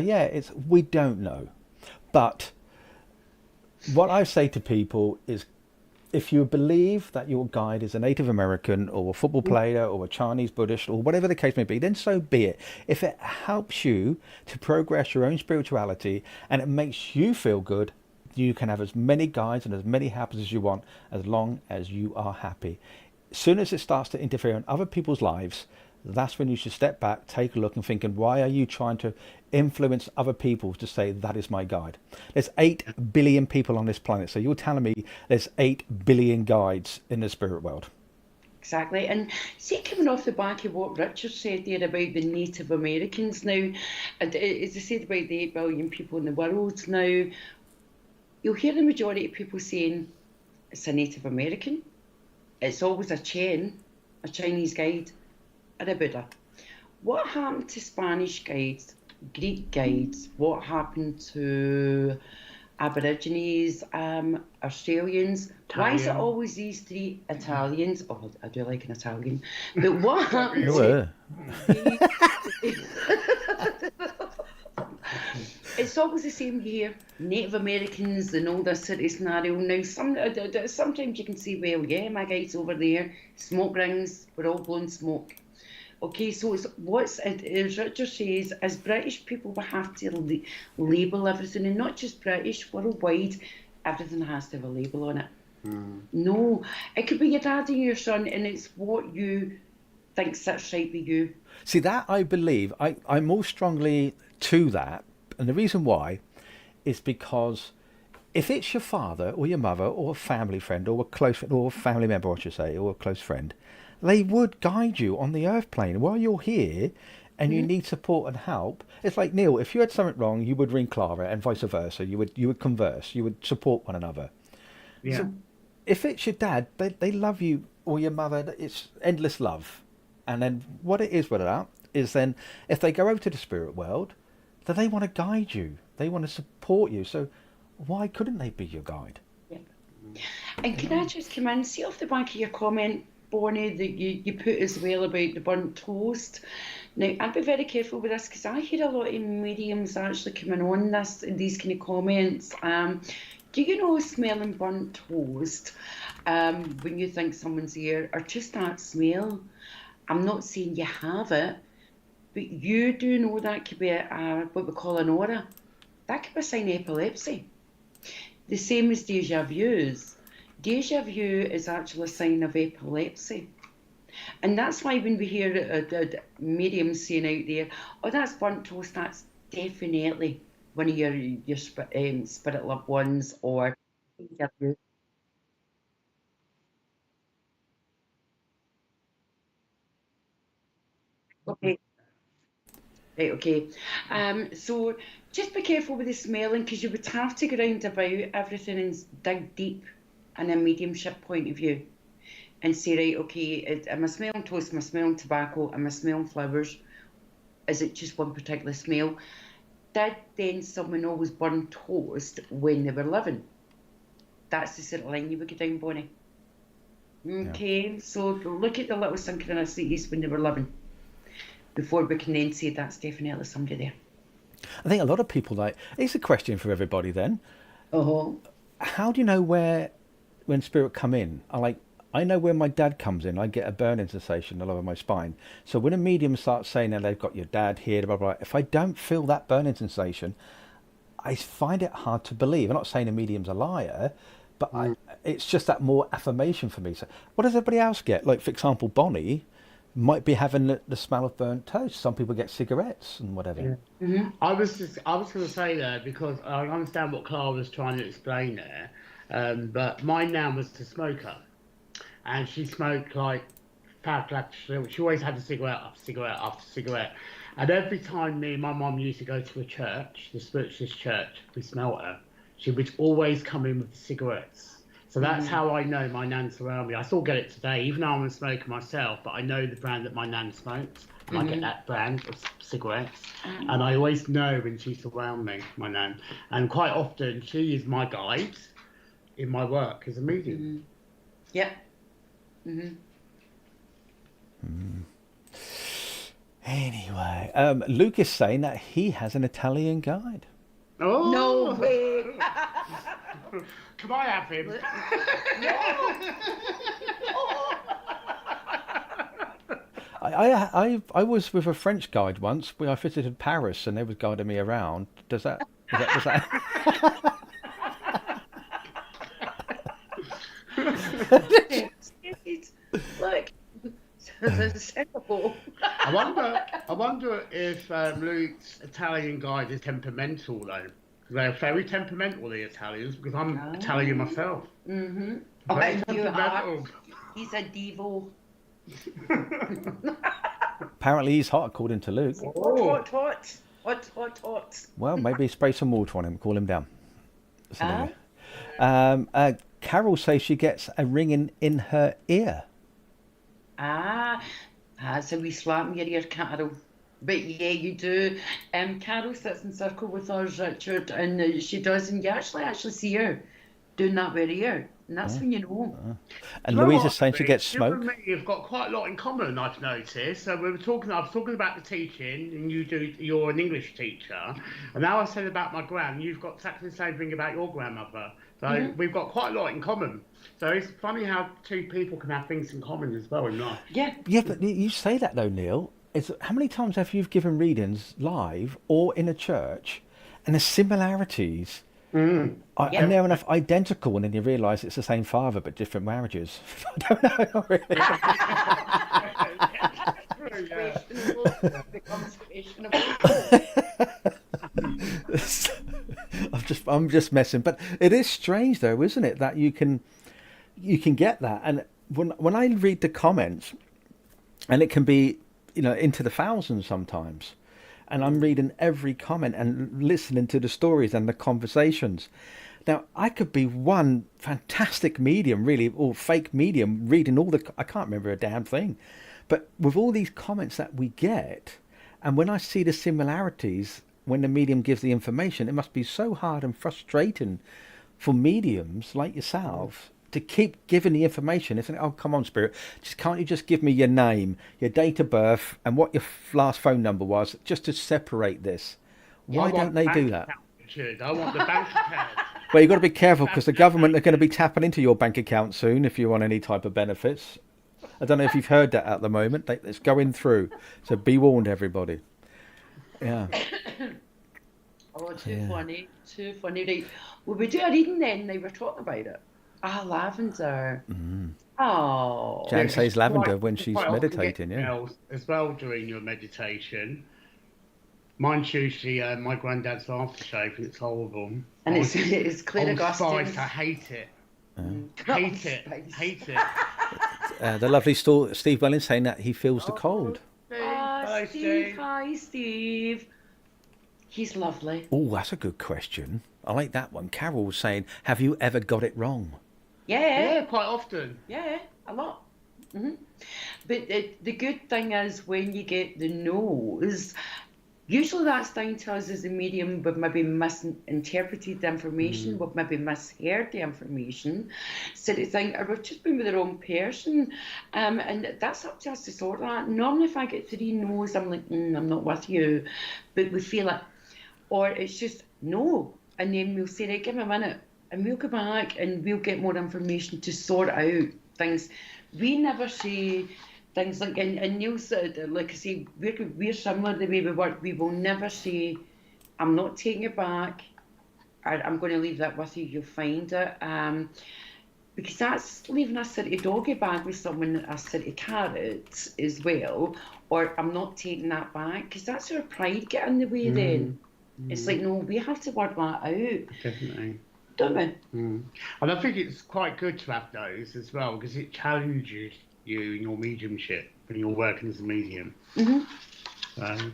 we don't know. But what I say to people is, if you believe that your guide is a Native American or a football player or a Chinese Buddhist or whatever the case may be, then so be it. If it helps you to progress your own spirituality and it makes you feel good, you can have as many guides and as many helpers as you want, as long as you are happy. As soon as it starts to interfere in other people's lives, that's when you should step back, take a look and thinking, why are you trying to influence other people to say that is my guide? There's 8 billion people on this planet. So you're telling me there's 8 billion guides in the spirit world. Exactly. And see, coming off the back of what Richard said there about the Native Americans now, and as I said about the 8 billion people in the world now, you'll hear the majority of people saying it's a Native American. It's always a Chinese guide, or a Buddha. What happened to Spanish guides, Greek guides? What happened to Aborigines, Australians? Why is it always these 3 Italians? Oh, I do like an Italian. But what happened to... It's always the same here. Native Americans and all this sort of scenario. Now, sometimes you can say, well, yeah, my guide's over there. Smoke rings, we're all blowing smoke. Okay, so as Richard says, as British people, we have to label everything, and not just British, worldwide, everything has to have a label on it. No, it could be your dad and your son, and it's what you think sits right with you. See, that I believe, I'm more strongly to that, and the reason why is because if it's your father or your mother or a family friend or a close or a family member, I should say, or a close friend, they would guide you on the earth plane while you're here and you need support and help. It's like, Neil, if you had something wrong, you would ring Clara, and vice versa. You would converse, you would support one another. Yeah. So if it's your dad, they love you, or your mother, it's endless love. And then what it is with that is then if they go over to the spirit world, then they want to guide you. They want to support you. So why couldn't they be your guide? Yeah. And can I just come in, see off the back of your comment, Bonnie, that you put as well about the burnt toast. Now, I'd be very careful with this because I hear a lot of mediums actually coming on these kind of comments. Do you know smelling burnt toast when you think someone's here, or just that smell? I'm not saying you have it, but you do know that could be what we call an aura. That could be a sign of epilepsy. The same as déjà vus. Déjà vu is actually a sign of epilepsy. And that's why when we hear mediums saying out there, oh, that's burnt toast, that's definitely one of your spirit loved ones, or déjà vu. Okay. Right, okay. So just be careful with the smelling, because you would have to go round about everything and dig deep in a mediumship point of view and say, right, okay, am I smelling toast, am I smelling tobacco, am I smelling flowers? Is it just one particular smell? Did then someone always burn toast when they were living? That's the sort of line you would get down, Bonnie. Okay, so look at the little synchronicities when they were living. before we can then say that's definitely somebody there. I think a lot of people like. It's a question for everybody then. Oh. How do you know when spirit come in? I know when my dad comes in, I get a burning sensation all over my spine. So when a medium starts saying that they've got your dad here, blah, blah, blah, if I don't feel that burning sensation, I find it hard to believe. I'm not saying a medium's a liar, but it's just that more affirmation for me. So what does everybody else get? Like, for example, Bonnie might be having the smell of burnt toast. Some people get cigarettes and whatever. Yeah. Mm-hmm. I was going to say that because I understand what Clara was trying to explain there, but my nan was a smoker. And she smoked like she always had a cigarette after cigarette after cigarette. And every time me and my mum used to go to a church, the spiritualist church, we smelt her. She would always come in with the cigarettes. So that's how I know my nan's around me. I still get it today, even though I'm a smoker myself, but I know the brand that my nan smokes. And I get that brand of cigarettes. And I always know when she's around me, my nan. And quite often, she is my guide in my work as a medium. Yeah. Anyway, Luke is saying that he has an Italian guide. Oh no way! Can I have him? I was with a French guide once. I visited Paris, and they was guiding me around. Does that? Look, I wonder if Luke's Italian guide is temperamental though. They're very temperamental, the Italians, because I'm Italian myself. Very temperamental. He's a divo. Apparently, he's hot, according to Luke. Hot. Well, maybe spray some water on him, cool him down. So anyway. Carol says she gets a ringing in her ear. So we slap in your ear, Carol. But yeah, you do. Carol sits in circle with us, Richard, and she does, and you actually see her doing that with her ear, and that's when you know. And Louise is saying she gets smoke. You and me have got quite a lot in common, I've noticed. So I was talking about the teaching, and you're an English teacher, and now I said about my gran, you've got exactly the same thing about your grandmother. So we've got quite a lot in common. So it's funny how two people can have things in common as well in life. Yeah. Yeah, but you say that though, Neil. How many times have you given readings live or in a church, and the similarities are near enough identical, and then you realise it's the same father but different marriages? I don't know, not really. I'm just messing, but it is strange though, isn't it, that you can get that. And when I read the comments, and it can be into the thousands sometimes, and I'm reading every comment and listening to the stories and the conversations. Now, I could be one fantastic medium, really, or fake medium, reading I can't remember a damn thing, but with all these comments that we get, and when I see the similarities when the medium gives the information, it must be so hard and frustrating for mediums like yourself to keep giving the information. It's like, oh, come on, Spirit, can't you just give me your name, your date of birth, and what your last phone number was, just to separate this? Why don't they do that? I want the bank account. Well, you've got to be careful, because the government are going to be tapping into your bank account soon if you want any type of benefits. I don't know if you've heard that at the moment. It's going through. So be warned, everybody. Yeah. Oh, too funny. Right. Well, we do a reading then. They were talking about it. Lavender. Oh. Jan says lavender when she's meditating, as well during your meditation. Mine's usually my granddad's aftershave, and it's horrible. And it's Clara Gustin's. I hate it. Hate it. The lovely Steve Welling saying that he feels the cold. Hi, Steve. Hi, Steve. He's lovely. Oh, that's a good question. I like that one. Carol was saying, have you ever got it wrong? Yeah, quite often. Yeah, a lot. But the good thing is, when you get the no's, Usually that's down to us as a medium. We've maybe misinterpreted the information, we've maybe misheard the information, sort of thing, or we've just been with the wrong person. And that's up to us to sort that. Normally if I get 3 no's, I'm like, I'm not with you, but we feel it. Or it's just no, and then we'll say, right, give me a minute, and we'll go back and we'll get more information to sort out things. We never say things like, and Neil said, like I say, we're similar the way we work. We will never say, I'm not taking it back, I'm going to leave that with you, you'll find it. Because that's leaving a sort of doggy bag with someone, a sort of carrots as well, or I'm not taking that back, because that's our pride get in the way then. It's like, no, we have to work that out. Definitely. Don't we? And I think it's quite good to have those as well, because it challenges you in your mediumship when you're working as a medium. Oh.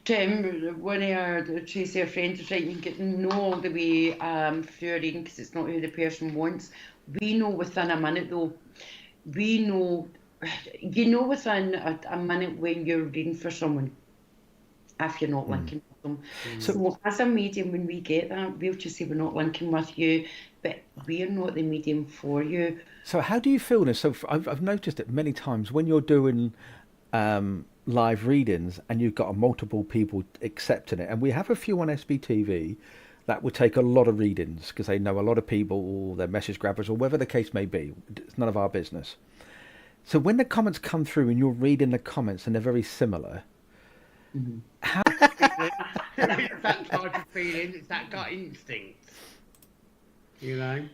One of our Tracy, our friends, was right, you can get no all the way through a reading because it's not who the person wants. We know within a minute though, we know, you know within a minute when you're reading for someone, if you're not linking with them. So as a medium, when we get that, we'll just say we're not linking with you, but we're not the medium for you. So how do you feel this? So I've noticed it many times when you're doing live readings and you've got multiple people accepting it, and we have a few on SBTV that would take a lot of readings because they know a lot of people, or they're message grabbers, or whatever the case may be. It's none of our business. So when the comments come through and you're reading the comments and they're very similar, how... It's that type of feeling, it's that gut instinct, you know?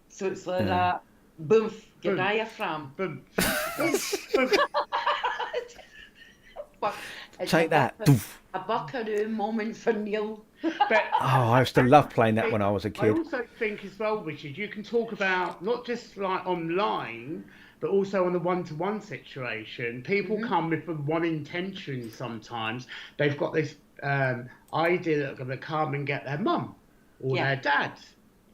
So it's like that, boom, your diaphragm. Boom. Take that. A buckaroo moment for Neil. But, I used to love playing that when I was a I kid. also think as well, Richard, you can talk about not just like online, but also on a one-to-one situation. People come with one intention sometimes. They've got this idea that they're going to come and get their mum or their dad,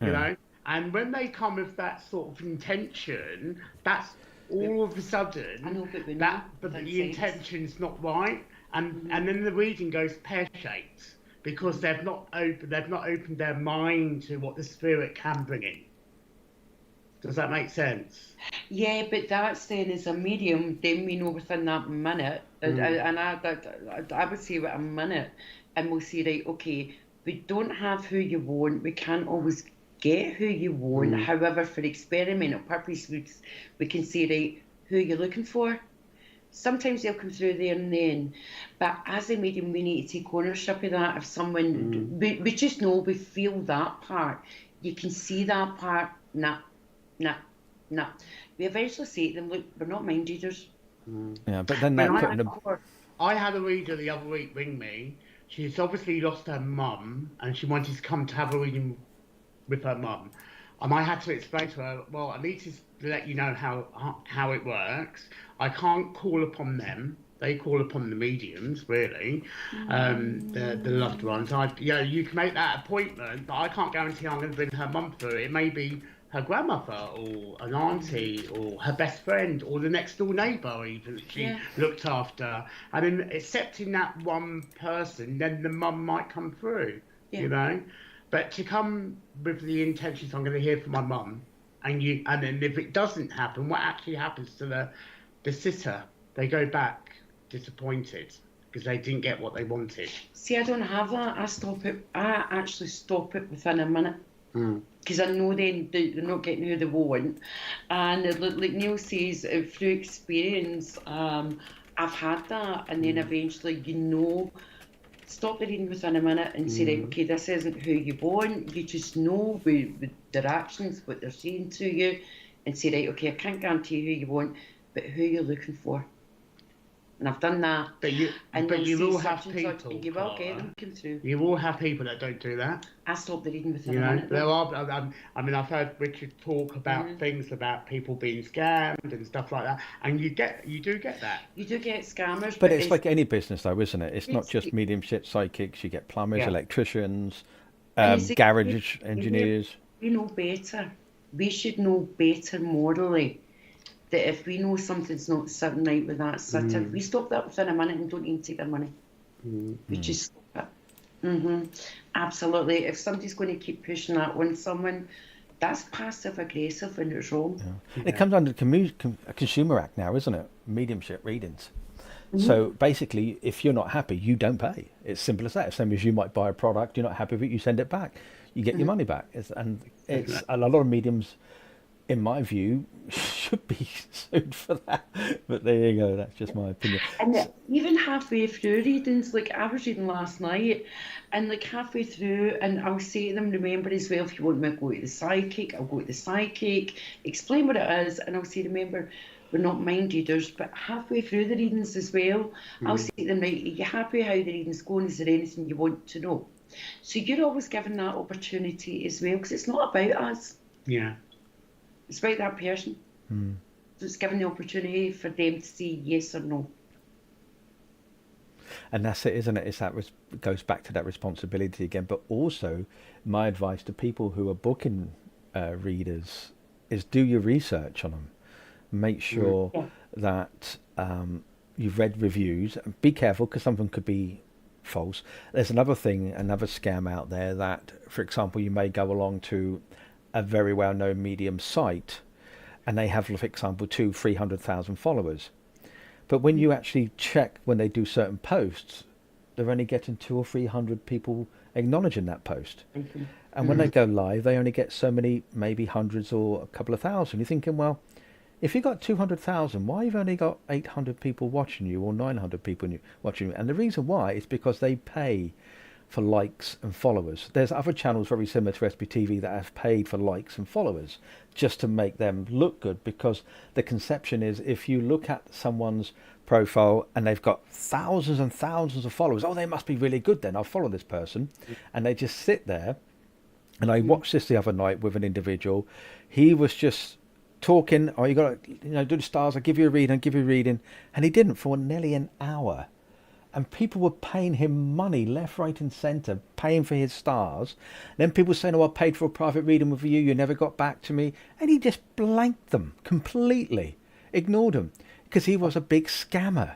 you know? And when they come with that sort of intention, that's all of a sudden, but the intention's not right. And then the reading goes pear-shaped because they've not opened their mind to what the spirit can bring in. Does that make sense? Yeah, but that's then as a medium, then we know within that minute, and I would say with a minute, and we'll say, right, okay, we don't have who you want, we can't always get who you want, however, for experimental purpose, we can say, right, who you're looking for. Sometimes they'll come through there and then, but as a medium, we need to take ownership of that. If someone, we just know, we feel that part, you can see that part, nah. We eventually say to them, look, we're not mind readers. Yeah, but then that putting I had a reader the other week ring me. She's obviously lost her mum and she wanted to come to have a reading with her mum. And I had to explain to her, well, I need to let you know how it works. I can't call upon them. They call upon the mediums, really, the loved ones. You can make that appointment, but I can't guarantee I'm going to bring her mum through. It may be her grandmother or an auntie or her best friend or the next door neighbour even that she looked after. And in accepting that one person, then the mum might come through, you know. But to come with the intentions, I'm going to hear from my mum, and then if it doesn't happen, what actually happens to the sitter? They go back disappointed because they didn't get what they wanted. See, I don't have that. I actually stop it within a minute. Because I know then they're not getting who they want, and like Neil says, through experience, I've had that, and then eventually, stop the reading within a minute and say, right, okay, this isn't who you want. You just know with their actions, what they're saying to you, and say, right, okay, I can't guarantee who you want, but who you're looking for. And I've done that. But you will have people. You will get them come through. You will have people that don't do that. I stopped the reading within a minute. There are. I've heard Richard talk about things about people being scammed and stuff like that, and you do get that. You do get scammers, but it's like any business, though, isn't it? It's not just mediumship, psychics. You get plumbers, electricians, garage engineers. We know better. We should know better morally. that if we know something's not sitting right with that sitter, we stop that within a minute and don't even take their money. We just stop it. Absolutely. If somebody's going to keep pushing that on someone, that's passive aggressive and it's wrong. It comes under a Consumer Act now, isn't it? Mediumship readings. So basically, if you're not happy, you don't pay. It's simple as that. Same as you might buy a product, you're not happy with it, you send it back. You get your money back. It's a lot of mediums, in my view, should be sued for that. But there you go. That's just my opinion. And even halfway through readings, like I was reading last night, and like halfway through, and I'll say to them, remember as well, if you want me to go to the psychic, I'll go to the psychic, explain what it is, and I'll say, remember, we're not mind readers, but halfway through the readings as well, I'll say to them, right, are you happy how the reading's going? Is there anything you want to know? So you're always given that opportunity as well, because it's not about us. Yeah. It's about that person. So it's given the opportunity for them to say yes or no. And that's it, isn't it? It's that goes back to that responsibility again. But also, my advice to people who are booking readers is do your research on them. Make sure that you've read reviews. Be careful, because some of them could be false. There's another scam out there that, for example, you may go along to a very well-known medium site and they have, for example, 300,000 followers. But when you actually check when they do certain posts, they're only getting 200 or 300 people acknowledging that post. And when they go live, they only get so many, maybe hundreds or a couple of thousand. You're thinking, well, if you've got 200,000, why you've only got 800 people watching you or 900 people watching you? And the reason why is because they pay for likes and followers. There's other channels very similar to SBTV that have paid for likes and followers just to make them look good, because the conception is if you look at someone's profile and they've got thousands and thousands of followers, oh, they must be really good then, I'll follow this person. And they just sit there. And I watched this the other night with an individual. He was just talking, oh, you got to do the stars, I'll give you a reading, and he didn't for nearly an hour. And people were paying him money left, right and centre, paying for his stars. Then people saying, oh, I paid for a private reading with you never got back to me. And he just blanked them completely, ignored them, because he was a big scammer.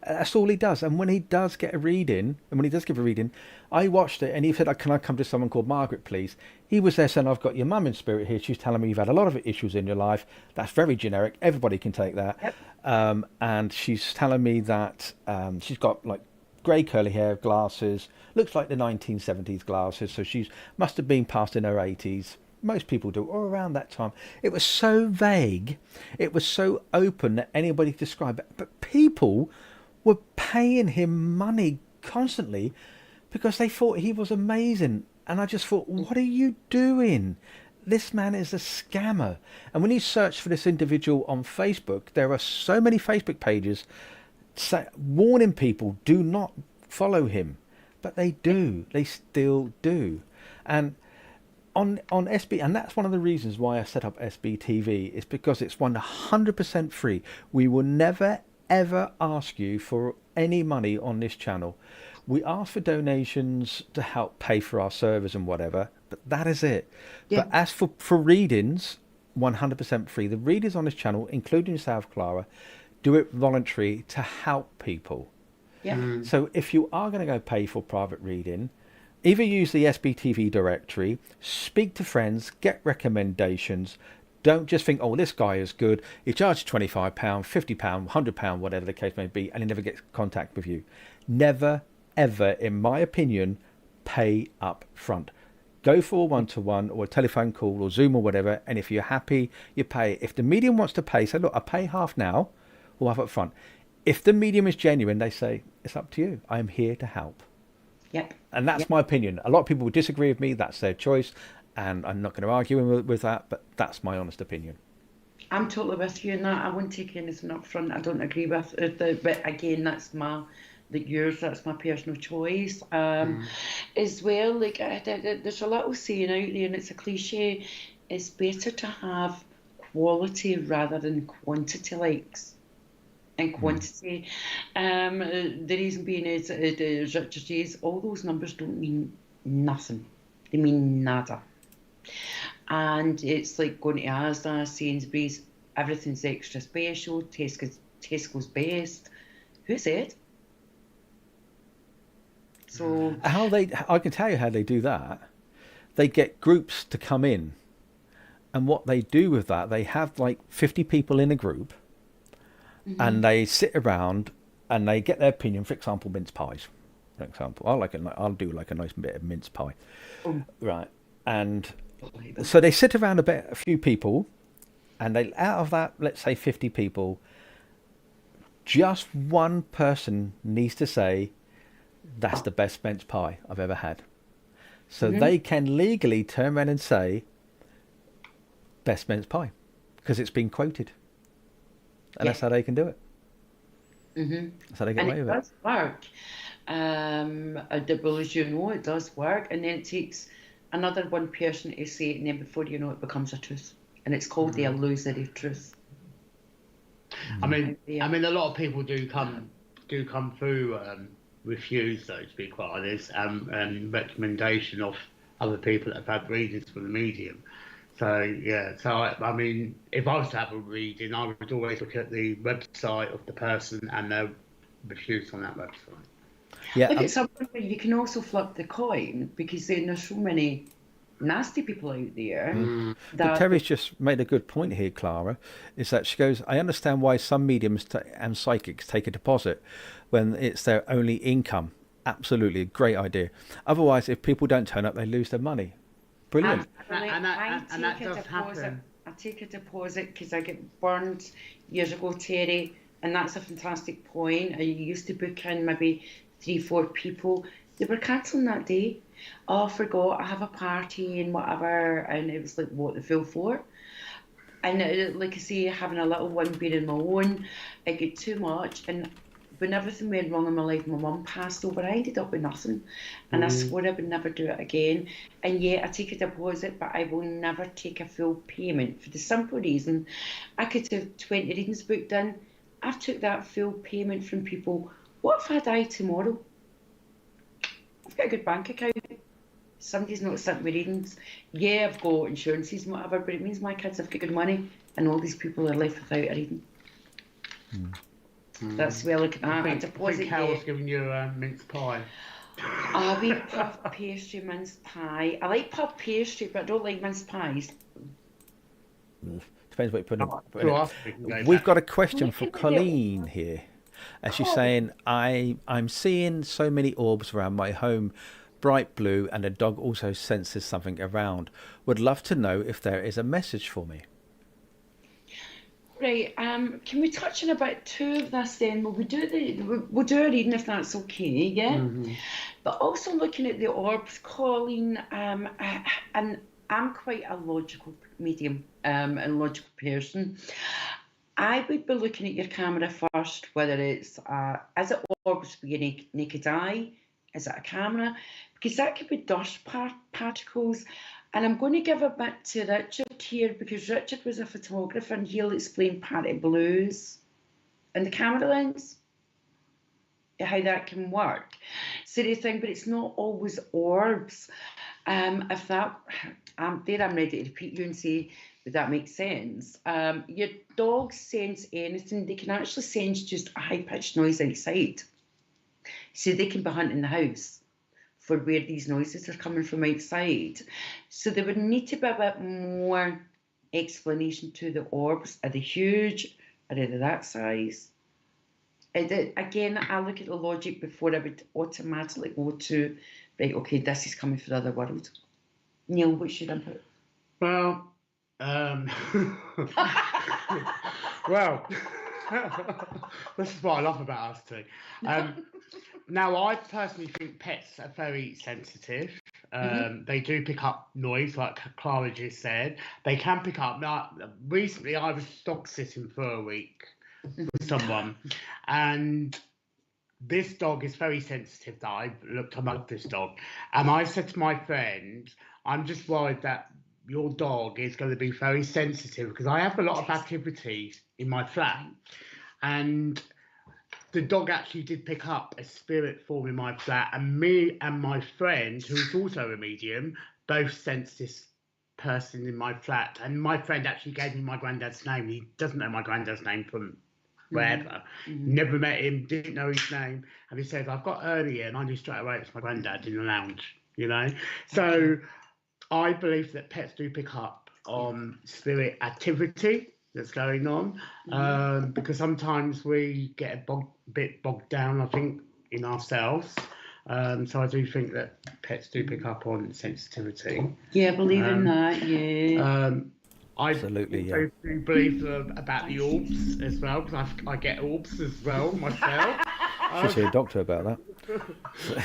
That's all he does. And when he does get a reading, and when he does give a reading, I watched it and he said, can I come to someone called Margaret, please? He was there saying, I've got your mum in spirit here. She's telling me you've had a lot of issues in your life. That's very generic. Everybody can take that. Yep. And she's telling me that she's got like grey curly hair, glasses, looks like the 1970s glasses. So she must have been past in her 80s. Most people do, or around that time. It was so vague. It was so open that anybody could describe it. But people were paying him money constantly because they thought he was amazing. And I just thought, what are you doing? This man is a scammer. And when you search for this individual on Facebook, there are so many Facebook pages warning people, do not follow him. But they do. They still do. And on SB, and that's one of the reasons why I set up SBTV, is because it's 100% free. We will never ever ask you for any money on this channel. We ask for donations to help pay for our servers and whatever, but that is it. Yeah. But as for readings, 100% free. The readers on this channel, including yourself, Clara, do it voluntary to help people. Yeah. So if you are going to go pay for private reading, either use the SBTV directory, speak to friends, get recommendations. Don't just think, oh, this guy is good. He charges £25, £50, £100, whatever the case may be, and he never gets contact with you. Never, ever, in my opinion, pay up front. Go for a one-to-one or a telephone call or Zoom or whatever, and if you're happy, you pay. If the medium wants to pay, say, look, I pay half now or half up front. If the medium is genuine, they say, it's up to you. I am here to help. Yep. And that's my opinion. A lot of people would disagree with me. That's their choice. And I'm not going to argue with that, but that's my honest opinion. I'm totally with you in that. I won't take anything up front I don't agree with. But again, that's yours. That's my personal choice. As well, like there's a little saying out there, and it's a cliche. It's better to have quality rather than quantity likes. And quantity. The reason being is, as Richard says, all those numbers don't mean nothing. They mean nada. And it's like going to Asda, Sainsbury's, everything's extra special, Tesco's best. Who said? So I can tell you how they do that. They get groups to come in, and what they do with that, they have like 50 people in a group, and they sit around and they get their opinion. For example, mince pies. For example, I'll do like a nice bit of mince pie, right? And so they sit around a few people, and they, out of that, let's say 50 people, just one person needs to say, "That's the best mince pie I've ever had." So they can legally turn around and say, "Best mince pie," because it's been quoted, and that's how they can do it. That's how they get away with it. It does work. As you know, it does work, and then it takes another one person to say it, and then before you know it becomes a truth, and it's called the illusory truth. I mean, a lot of people do come through reviews, though, to be quite honest, and recommendation of other people that have had readings from the medium. So yeah, I mean, if I was to have a reading, I would always look at the website of the person and their reviews on that website. Yeah, Look at something where you can also flip the coin, because then there's so many nasty people out there. But Terry's just made a good point here, Clara, is that she goes, I understand why some mediums and psychics take a deposit when it's their only income. Absolutely, a great idea. Otherwise, if people don't turn up, they lose their money. Brilliant. And that does happen. I take a deposit because I get burned years ago, Terry, and that's a fantastic point. I used to book in maybe 3-4 people. They were cancelling that day. Oh, I forgot, I have a party and whatever, and it was like, what, the full 4? And like I say, having a little one being in my own, it got too much, and when everything went wrong in my life, my mum passed over, I ended up with nothing, and I swore I would never do it again. And yet I take a deposit, but I will never take a full payment, for the simple reason, I could have 20 readings booked in. I've took that full payment from people. What if I die tomorrow? I've got a good bank account. Somebody's not sent me readings. Yeah, I've got insurances and whatever, but it means my kids have got good money, and all these people are left without a reading. That's the way I look at that. I think Carol's giving you a mince pie. A wee puff pastry mince pie. I like puff pastry, but I don't like mince pies. Depends what you put in. We've got a question for Colleen here. And she's saying, I'm seeing so many orbs around my home, bright blue, and the dog also senses something around. Would love to know if there is a message for me. Right, can we touch on about 2 of this then? We'll do a reading if that's okay, yeah? But also looking at the orbs, Colleen, and I'm quite a logical medium, and logical person. I would be looking at your camera first, whether it's, is it orbs with your naked eye? Is it a camera? Because that could be dust particles. And I'm going to give a bit to Richard here, because Richard was a photographer and he'll explain party blues and the camera lens, how that can work. So they think, but it's not always orbs. If that, I'm ready to repeat you and say, would that make sense? Your dogs sense anything. They can actually sense just a high-pitched noise outside. So they can be hunting the house for where these noises are coming from outside. So there would need to be a bit more explanation to the orbs. Are they huge? Are they that size? Again, I look at the logic before I would automatically go to, right, okay, this is coming from the other world. Neil, what's your input? Well, this is what I love about us two. Now, I personally think pets are very sensitive. They do pick up noise, like Clara just said. They can pick up. Now, recently, I was dog sitting for a week with someone, and this dog is very sensitive. That I looked among this dog, and I said to my friend, "I'm just worried that your dog is going to be very sensitive, because I have a lot of activities in my flat, and the dog actually did pick up a spirit form in my flat, and me and my friend, who's also a medium, both sensed this person in my flat, and my friend actually gave me my granddad's name. He doesn't know my granddad's name from wherever. Never met him, didn't know his name, and he says, "I've got Ernie here," and I knew straight away it's my granddad in the lounge. You know, so I believe that pets do pick up on spirit activity that's going on, because sometimes we get a bit bogged down, I think, in ourselves. So I do think that pets do pick up on sensitivity. Yeah, I believe in that. Yeah. Absolutely, I do believe about the orbs as well, because I get orbs as well myself. Should see a doctor about that.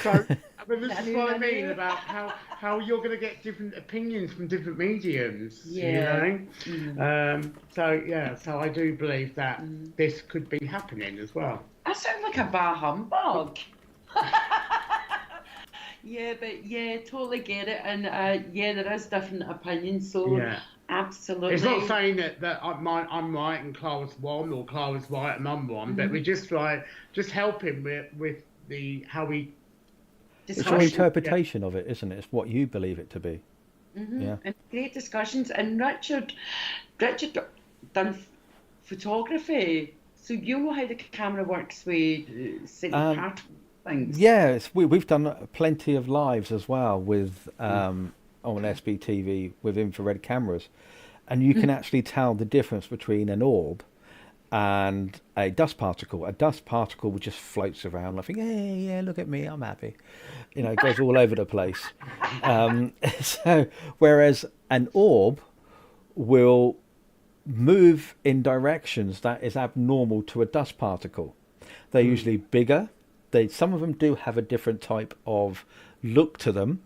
So, I mean, this is what I mean about how you're going to get different opinions from different mediums. Yeah. You know? So I do believe that this could be happening as well. I sound like a bar humbug. Yeah, but yeah, totally get it, and yeah, there is different opinions, so absolutely. It's not saying that I'm right and Clara's wrong, or Clara's right and I'm wrong, but we're just helping with the how we. It's your interpretation of it, isn't it? It's what you believe it to be. Yeah. And great discussions. And Richard done photography, so you know how the camera works with things. Yeah, we've done plenty of lives as well with on SBTV with infrared cameras, and you can actually tell the difference between an orb and a dust particle. A dust particle just floats around, like, hey, yeah, look at me, I'm happy. You know, it goes all over the place. So, whereas an orb will move in directions that is abnormal to a dust particle. They're usually bigger. Some of them do have a different type of look to them.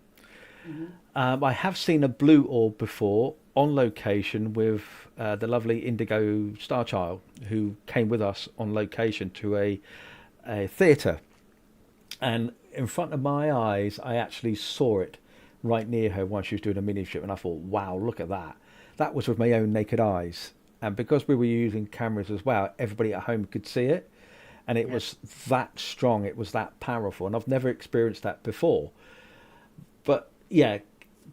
I have seen a blue orb before on location with the lovely Indigo Star Child, who came with us on location to a theatre. And in front of my eyes, I actually saw it right near her while she was doing a mediumship, and I thought, wow, look at that. That was with my own naked eyes. And because we were using cameras as well, everybody at home could see it. And it was that strong, it was that powerful, and I've never experienced that before. But yeah,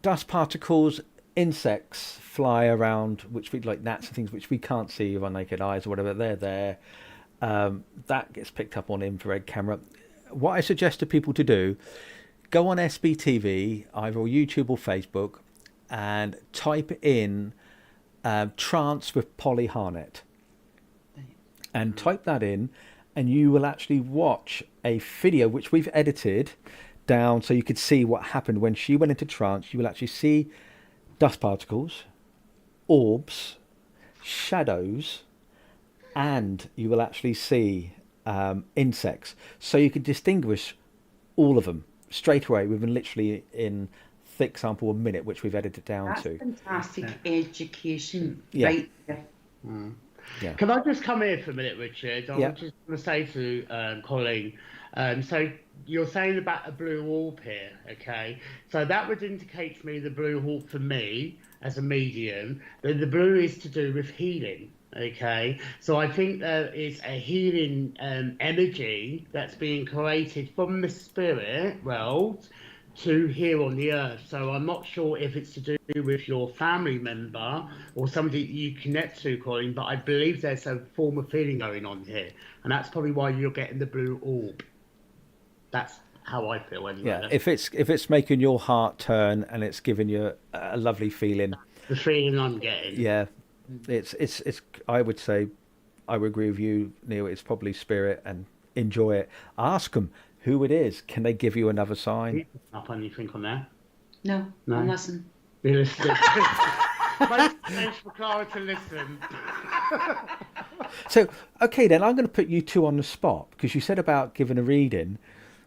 dust particles, insects fly around, which we like gnats and things which we can't see with our naked eyes or whatever. They're there. That gets picked up on infrared camera. What I suggest to people to do: go on SBTV, either YouTube or Facebook, and type in trance with Polly Harnett, and type that in. And you will actually watch a video which we've edited down so you could see what happened when she went into trance. You will actually see dust particles, orbs, shadows, and you will actually see insects. So you can distinguish all of them straight away within literally in thick sample a minute, which we've edited down to. That's fantastic education, Yeah. right there. Yeah. Can I just come here for a minute, Richard? I just want to say to Colleen, so you're saying about a blue orb here, okay? So that would indicate to me the blue orb for me as a medium, that the blue is to do with healing, okay? So I think there is a healing energy that's being created from the spirit world to here on the earth. So I'm not sure if it's to do with your family member or somebody you connect to, Colin, but I believe there's a form of feeling going on here, and that's probably why you're getting the blue orb. That's how I feel anyway. Yeah, if it's making your heart turn and it's giving you a lovely feeling. The feeling I'm getting. Yeah, it's. I would say, I would agree with you, Neil. It's probably spirit, and enjoy it. Ask them who it is. Can they give you another sign? Up anything on there? No, I'm listening. You're listening. Thanks for Clara to listen. So, okay, then I'm going to put you two on the spot because you said about giving a reading.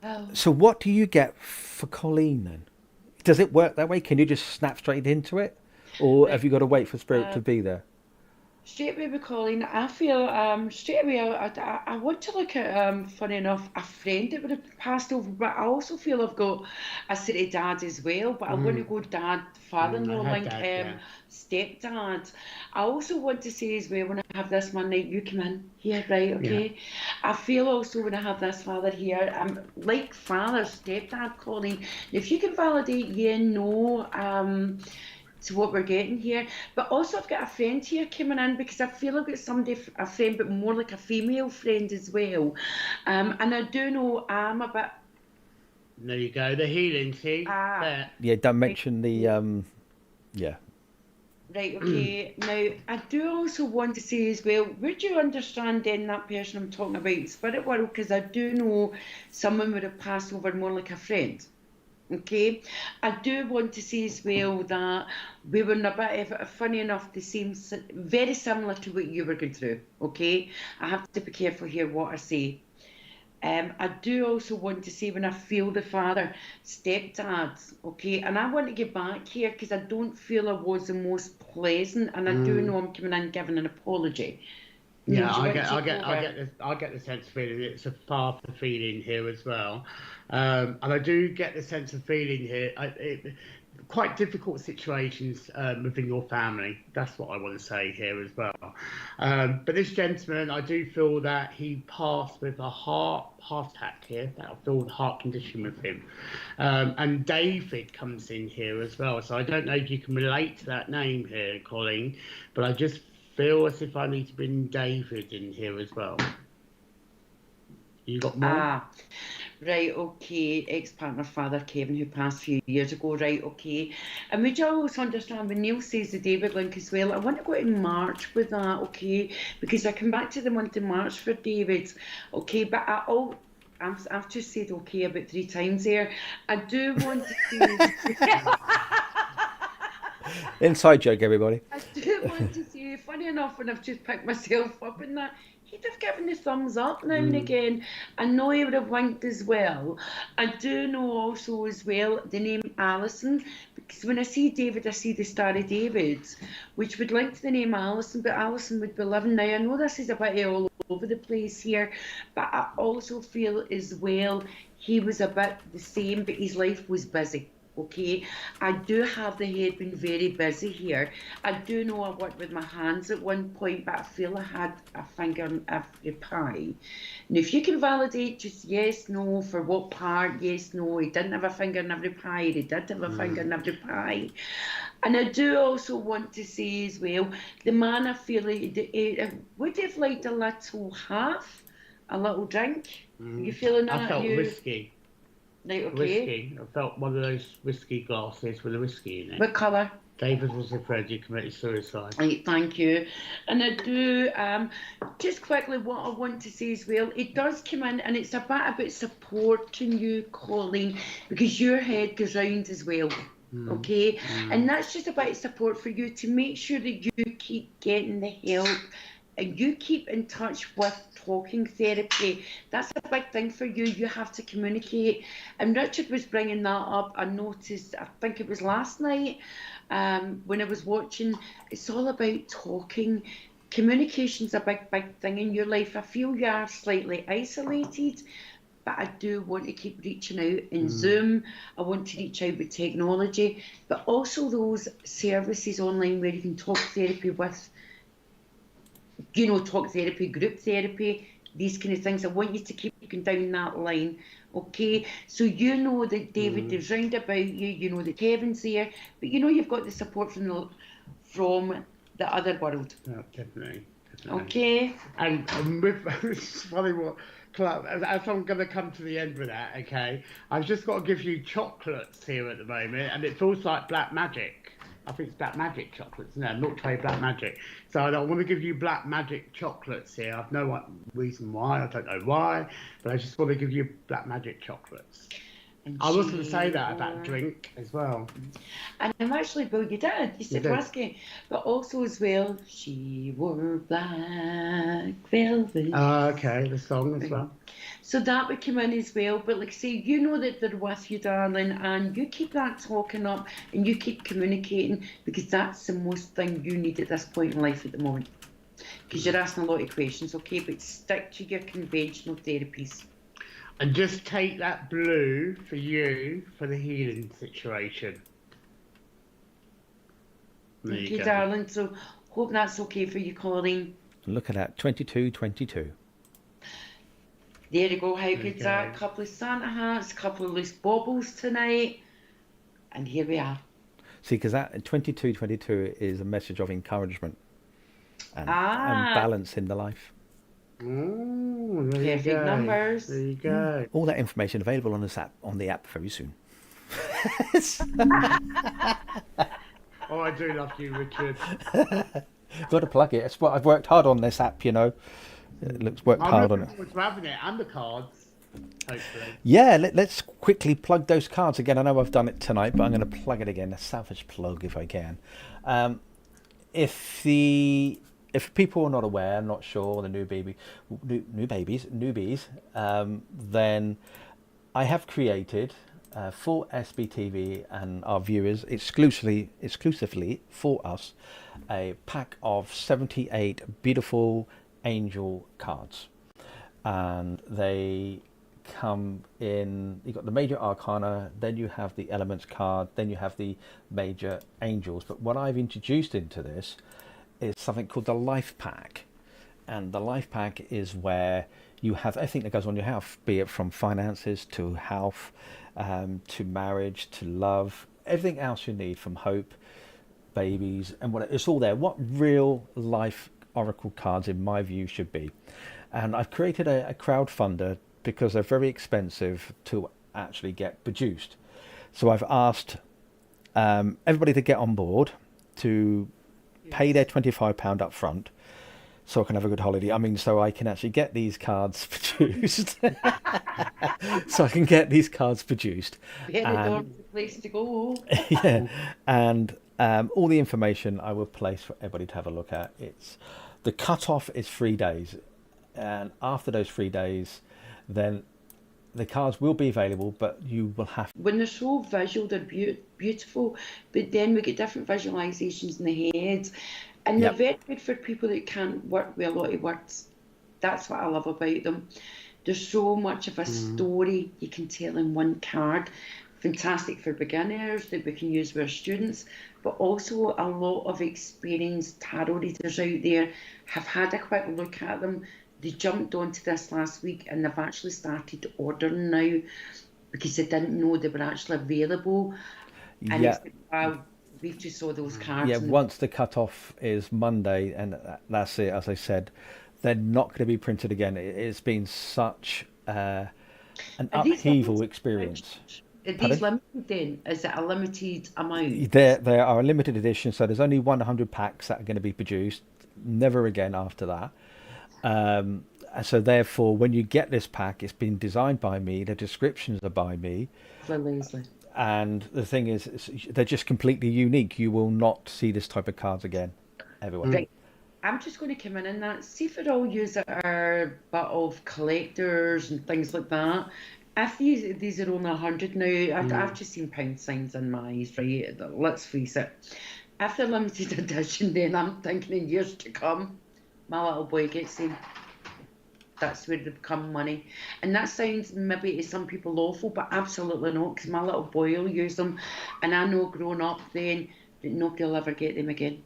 Oh. So, what do you get for Colleen then? Does it work that way? Can you just snap straight into it, or have you got to wait for spirit to be there? Straight away with Colleen, I feel straight away I want to look at, funny enough, a friend that would have passed over, but I also feel I've got a set of dad as well, but I want to go dad, father-in-law, stepdad. I also want to say as well, when I have this one night, you come in here, right, okay? Yeah. I feel also when I have this father here, I'm like father, stepdad, Colleen, if you can validate, to what we're getting here. But also I've got a friend here coming in, because I feel I've got somebody, a friend, but more like a female friend as well. And I do know I'm a bit... There you go, the healing, see? Ah, Yeah, don't mention the yeah. right, okay. Now, I do also want to say as well, would you understand then that person I'm talking about, spirit world? Because I do know someone would have passed over more like a friend. Okay, I do want to say as well that we were in a bit of, funny enough, the same, very similar to what you were going through. Okay, I have to be careful here what I say. I do also want to say, when I feel the father, stepdad, okay, and I want to get back here because I don't feel I was the most pleasant, and I do know I'm coming in giving an apology. Yeah, Neil, do you I want get, to I take get, I over? get this, I get the sense of feeling it's a father feeling here as well, and I do get the sense of feeling here. Quite difficult situations within your family. That's what I want to say here as well. But this gentleman, I do feel that he passed with a heart attack here. That I feel the heart condition with him, and David comes in here as well. So I don't know if you can relate to that name here, Colleen, but I just feel as if I need to bring David in here as well. You got more? Ah, right, okay. Ex-partner father Kevin, who passed a few years ago, right, okay. And would you also understand when Neil says the David link as well? I want to go in March with that, okay, because I come back to the month of March for David, okay. But I've just said okay about 3 times there. I do want to say... Inside joke, everybody. I do want to say, funny enough, when I've just picked myself up in that, he'd have given the thumbs up now and again. I know he would have winked as well. I do know also as well the name Alison, because when I see David, I see the Star of David, which would link to the name Alison, but Alison would be living now. I know this is a bit all over the place here, but I also feel as well he was a bit the same, but his life was busy. Okay, I do have the head been very busy here. I do know I worked with my hands at one point, but I feel I had a finger in every pie. Now, if you can validate just yes, no, for what part, yes, no, he didn't have a finger in every pie, he did have a finger in every pie. And I do also want to say as well, the man I feel he would have liked a little half, a little drink. You feeling that? I felt whiskey. Right, okay. Whiskey. I felt one of those whiskey glasses with a whiskey in it. What colour? David was afraid you committed suicide. Right, thank you. And I do, just quickly, what I want to say as well, it does come in and it's a bit about supporting you, Colleen, because your head goes round as well. Okay? And that's just a bit of support for you to make sure that you keep getting the help and you keep in touch with talking therapy. That's a big thing for you. You have to communicate. And Richard was bringing that up. I noticed, I think it was last night, when I was watching, it's all about talking. Communication's a big, big thing in your life. I feel you are slightly isolated, but I do want to keep reaching out in Zoom. I want to reach out with technology, but also those services online where you can talk therapy with, you know, talk therapy, group therapy, these kind of things. I want you to keep going down that line, okay? So you know that David is round about you, you know that Kevin's there, but you know you've got the support from the other world. Yeah, definitely. Okay? And with, it's funny what, as I'm going to come to the end with that, okay, I've just got to give you chocolates here at the moment, and it feels like black magic. I think it's black magic chocolates, no, Milk Tray Black Magic. So I want to give you black magic chocolates here. I've no reason why, I don't know why, but I just want to give you black magic chocolates. And I was going to say that about drink as well. And I'm actually, well, you did. You said whiskey. But also as well, she wore black velvet. Okay, the song as well. So that would come in as well. But like I say, you know that they're with you, darling, and you keep that talking up and you keep communicating, because that's the most thing you need at this point in life at the moment. Because you're asking a lot of questions, okay? But stick to your conventional therapies. And just take that blue for you for the healing situation. Okay, darling. So hope that's okay for you, Colleen. Look at that, 22-22. There you go. How good's that? Couple of Santa hats, couple of loose baubles tonight, and here we are. See, because that 2222 is a message of encouragement and Ah, balance in the life. Oh, there you perfect go. numbers. There you go. All that information available on this app, on the app very soon. Oh, I do love you, Richard. Got to plug it. It's what I've worked hard on this app, you know. It looks worked I'm hard on looking it. forward to having it and the cards, hopefully. Yeah, let's quickly plug those cards again. I know I've done it tonight, but I'm going to plug it again. A selfish plug if I can. If people are not aware, not sure, the newbies, then I have created for SBTV and our viewers exclusively for us a pack of 78 beautiful angel cards, and they come in. You've got the major arcana, then you have the elements card, then you have the major angels. But what I've introduced into this is something called the life pack, and the life pack is where you have everything that goes on your health, be it from finances to health, to marriage, to love, everything else you need, from hope, babies, and what it's all there. What real life oracle cards, in my view, should be. And I've created a crowdfunder because they're very expensive to actually get produced. So I've asked everybody to get on board to pay their £25 up front, so I can have a good holiday. I mean, so I can actually get these cards produced. So I can get these cards produced. Very place to go. Yeah, and all the information I will place for everybody to have a look at. The cut-off is 3 days, and after those 3 days, then the cards will be available, but you will have. When they're so visual, they're beautiful, but then we get different visualizations in the head, and they're very good for people that can't work with a lot of words. That's what I love about them. There's so much of a story you can tell in one card. Fantastic for beginners that we can use with our students, but also a lot of experienced tarot readers out there have had a quick look at them. They jumped onto this last week and they've actually started ordering now because they didn't know they were actually available. And it's like, wow, we just saw those cards. Yeah, once the cut-off is Monday, and that's it, as I said, they're not going to be printed again. It's been such an upheaval experience. Are these limited then? Is it a limited amount? There are a limited edition, so there's only 100 packs that are going to be produced. Never again after that. So therefore, when you get this pack, it's been designed by me. The descriptions are by me. Leslie. And the thing is, they're just completely unique. You will not see this type of cards again, everywhere. Right. I'm just going to come in and that. See for all you that are but of collectors and things like that. If these are only 100 now, I've just seen pound signs in my eyes, right? Let's face it. If they're limited edition, then I'm thinking in years to come, my little boy gets them. That's where they become money. And that sounds maybe to some people awful, but absolutely not, because my little boy will use them. And I know growing up then that nobody will ever get them again.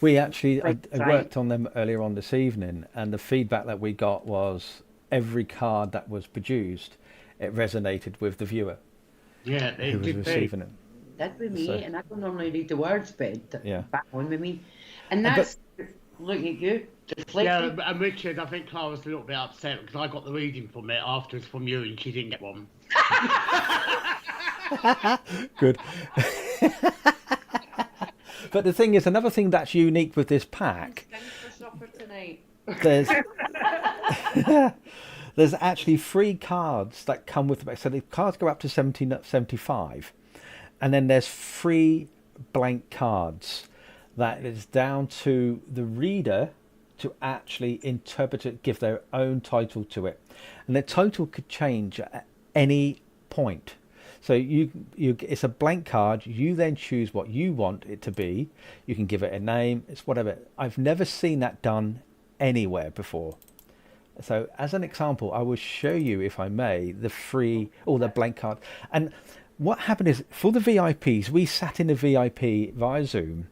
We actually, I worked on them earlier on this evening, and the feedback that we got was every card that was produced, it resonated with the viewer. Yeah, who was receiving it. That with me, and I don't normally read the words, but back on with me. And But- that's looking at you. Yeah, and Richard, I think Clara's a little bit upset because I got the reading from it afterwards from you and she didn't get one. Good. But the thing is, another thing that's unique with this pack, For supper tonight. there's actually 3 cards that come with the pack. So the cards go up to 75, and then there's 3 blank cards that is down to the reader to actually interpret it, give their own title to it, and the title could change at any point. So it's a blank card. You then choose what you want it to be. You can give it a name. It's whatever. I've never seen that done anywhere before. So as an example, I will show you, if I may, the blank card. And what happened is, for the VIPs, we sat in the VIP via Zoom,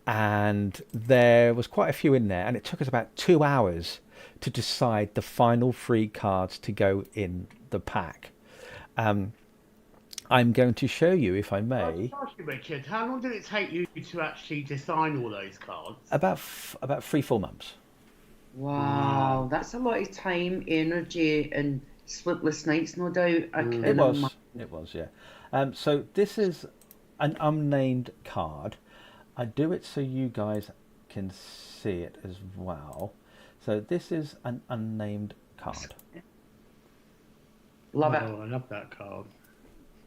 and there was quite a few in there, and it took us about 2 hours to decide the final 3 cards to go in the pack. I'm going to show you, if I Can I may, just ask you, Richard, how long did it take you to actually design all those cards? about 3-4 months. Wow, that's a lot of time, energy, and sleepless nights, no doubt. I can It imagine. was. It was, yeah. So this is an unnamed card. I do it so you guys can see it as well. So this is an unnamed card. Love it. Oh, I love that card.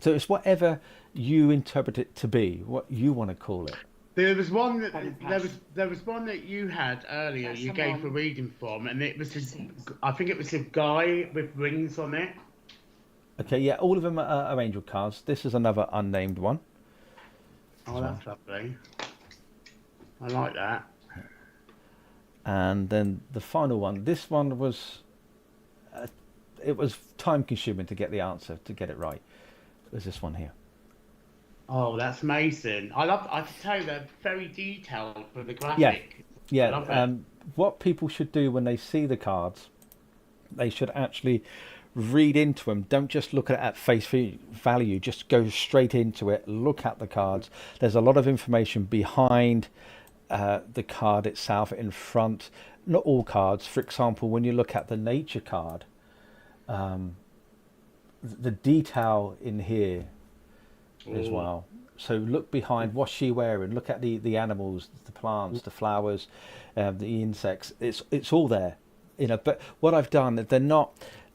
So it's whatever you interpret it to be, what you want to call it. There was one that Button there pass. was one that you had earlier. That's You the gave a one. reading from, and it was Six. I think it was a guy with rings on it. Okay, yeah, all of them are angel cards. This is another unnamed one. Oh, that's lovely. I like that. And then the final one. This one was, it was time consuming to get the answer, to get it right. It was this one here. Oh, that's amazing. I can tell they're very detailed with the Yeah, graphic. I yeah. love it. What people should do when they see the cards, they should actually read into them. Don't just look at face value. Just go straight into it. Look at the cards. There's a lot of information behind the card itself, in front. Not all cards. For example, when you look at the nature card, the detail in here as Oh. well. So look behind, what's she wearing? Look at the animals, the plants, the flowers, the insects. It's all there, you know. But what I've done, they're not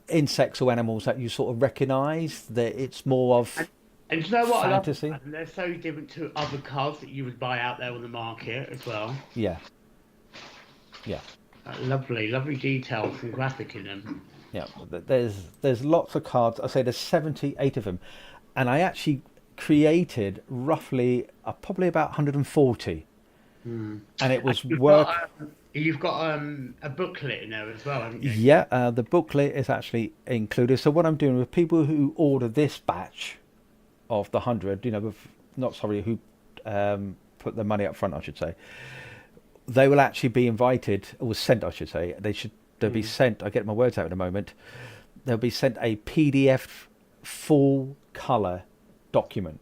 insects or animals that you sort of recognise. That it's more of And do you know what fantasy. I love? They're so different to other cards that you would buy out there on the market as well. Yeah, yeah, Lovely, lovely details and graphic in them. yeah. There's lots of cards. I say there's 78 of them, and I actually created roughly probably about 140, and it was work. You've got a booklet in there as well, haven't you? Yeah, the booklet is actually included. So what I'm doing with people who order this batch of the 100, you know, who put the money up front, I should say, they will actually be invited, or was sent, I should say. They'll be sent. I get my words out in a moment. They'll be sent a PDF full color document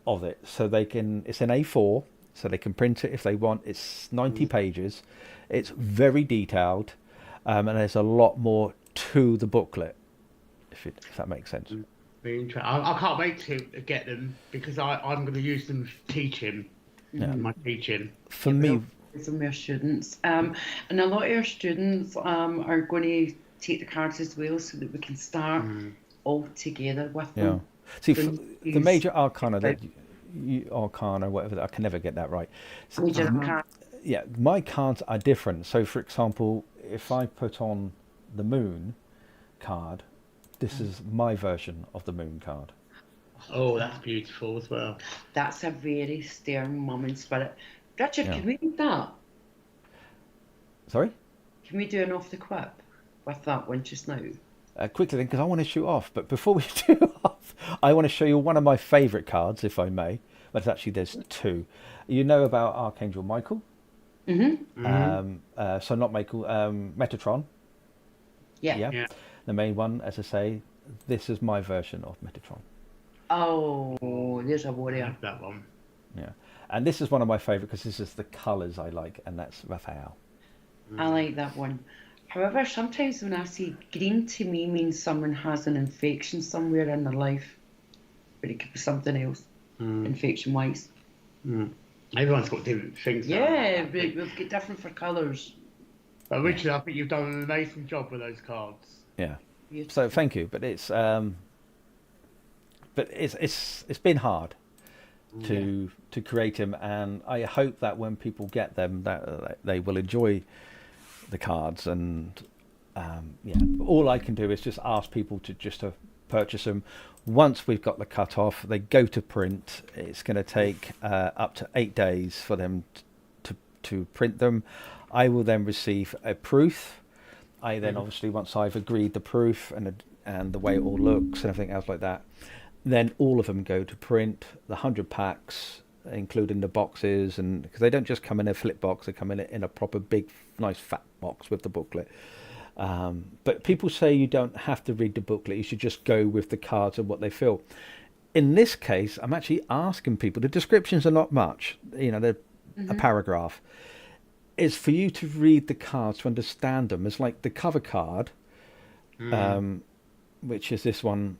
of it, so they can. It's an A4, so they can print it if they want. It's 90 pages. It's very detailed, and there's a lot more to the booklet, if that makes sense. I can't wait to get them because I'm going to use them teaching. Yeah. My teaching. For me, From our students, and a lot of our students are going to take the cards as well, so that we can start all together with yeah. them. See, Then the use- major arcana arcana, whatever. I can never get that right. So, Major card. yeah, my cards are different. So, for example, if I put on the moon card, this is my version of the moon card. Oh, that's beautiful as well. That's a very stern mum in spirit. Richard, Yeah. can we read that? Sorry? Can we do an off the quip with that one just now? Quickly then, because I want to shoot off. But before we do off, I want to show you one of my favourite cards, if I may. But actually, there's two. You know about Archangel Michael? So not Michael, Metatron. Yeah. Yeah. The main one, as I say, this is my version of Metatron. Oh, there's a I warrior. have that one. Yeah. And this is one of my favourite because this is the colours I like, and that's Raphael. I like that one. However, sometimes when I see green, to me means someone has an infection somewhere in their life, but it could be something else, infection-wise. Everyone's got different things. Yeah, we've got different for colours. But Richard, I think you've done an amazing job with those cards. Yeah. Beautiful. So thank you, but it's been hard to create them, and I hope that when people get them, that they will enjoy the cards. And all I can do is just ask people to purchase them. Once we've got the cut off, they go to print. It's going to take up to 8 days for them to print them. I will then receive a proof. I then obviously, once I've agreed the proof and the way it all looks and everything else like that, then all of them go to print. The 100 packs, including the boxes, and because they don't just come in a flip box, they come in a proper big, nice fat box with the booklet. But people say you don't have to read the booklet; you should just go with the cards and what they feel. in this case, I'm actually asking people, the descriptions are not much, they're a paragraph. It's for you to read the cards to understand them. It's like the cover card, which is this one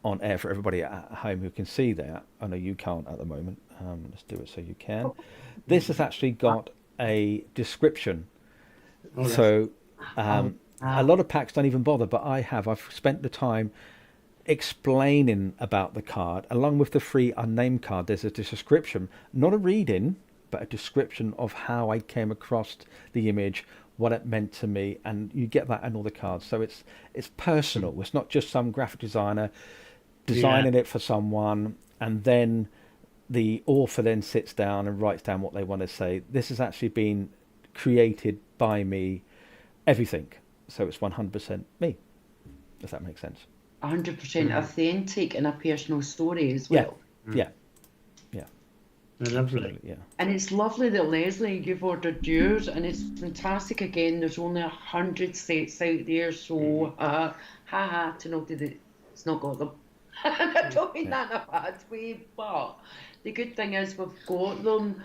on air for everybody at home who can see that. I know you can't at the moment. Let's do it so you can. This has actually got a description. So a lot of packs don't even bother, but I've spent the time explaining about the card. Along with the free unnamed card, there's a description, not a reading, but a description of how I came across the image, what it meant to me, and you get that in all the cards. So it's personal. It's not just some graphic designer designing it for someone, and then the author then sits down and writes down what they want to say. This has actually been created by me, everything. So it's 100% me. Does that make sense? 100% authentic and a personal story as well. Yeah. Lovely. Yeah. And it's lovely that Leslie, you've ordered yours, and it's fantastic. Again, there's only 100 sets out there, so to nobody that's not got them. I don't mean that in a bad way, but the good thing is we've got them,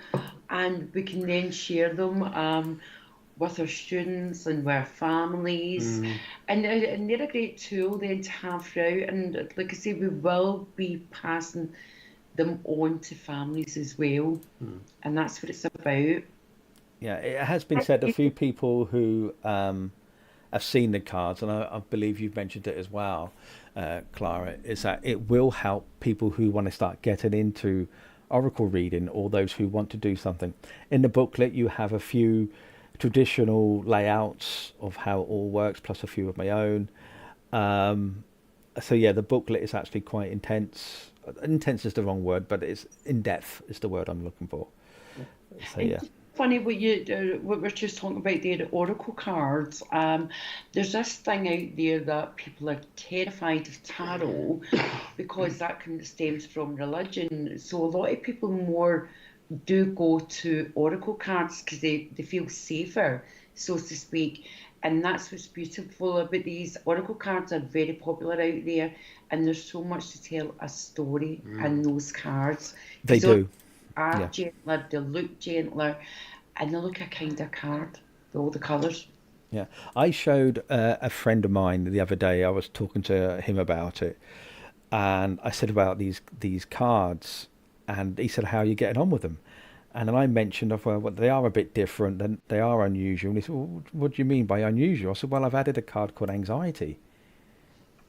and we can then share them with our students and with our families, and they're a great tool then to have throughout. And like I say, we will be passing them on to families as well, and that's what it's about. Yeah, it has been said, a few people who have seen the cards, and I believe you've mentioned it as well, Clara, is that it will help people who want to start getting into oracle reading, or those who want to do something. In the booklet you have a few traditional layouts of how it all works, plus a few of my own. So yeah, the booklet is actually quite intense. Intense is the wrong word, but it's in depth is the word I'm looking for. So yeah. Funny what we're just talking about there, the oracle cards. There's this thing out there that people are terrified of tarot because that stems from religion. So a lot of people more do go to oracle cards because they feel safer, so to speak. And that's what's beautiful about these. Oracle cards are very popular out there, and there's so much to tell a story in those cards. They do. Are gentler, they look gentler, and they look a kind of card with all the colours. Yeah, I showed a friend of mine the other day. I was talking to him about it, and I said about these cards, and he said, "How are you getting on with them?" And then I mentioned, well, they are a bit different, and they are unusual. And he said, well, what do you mean by unusual? I said, well, I've added a card called anxiety.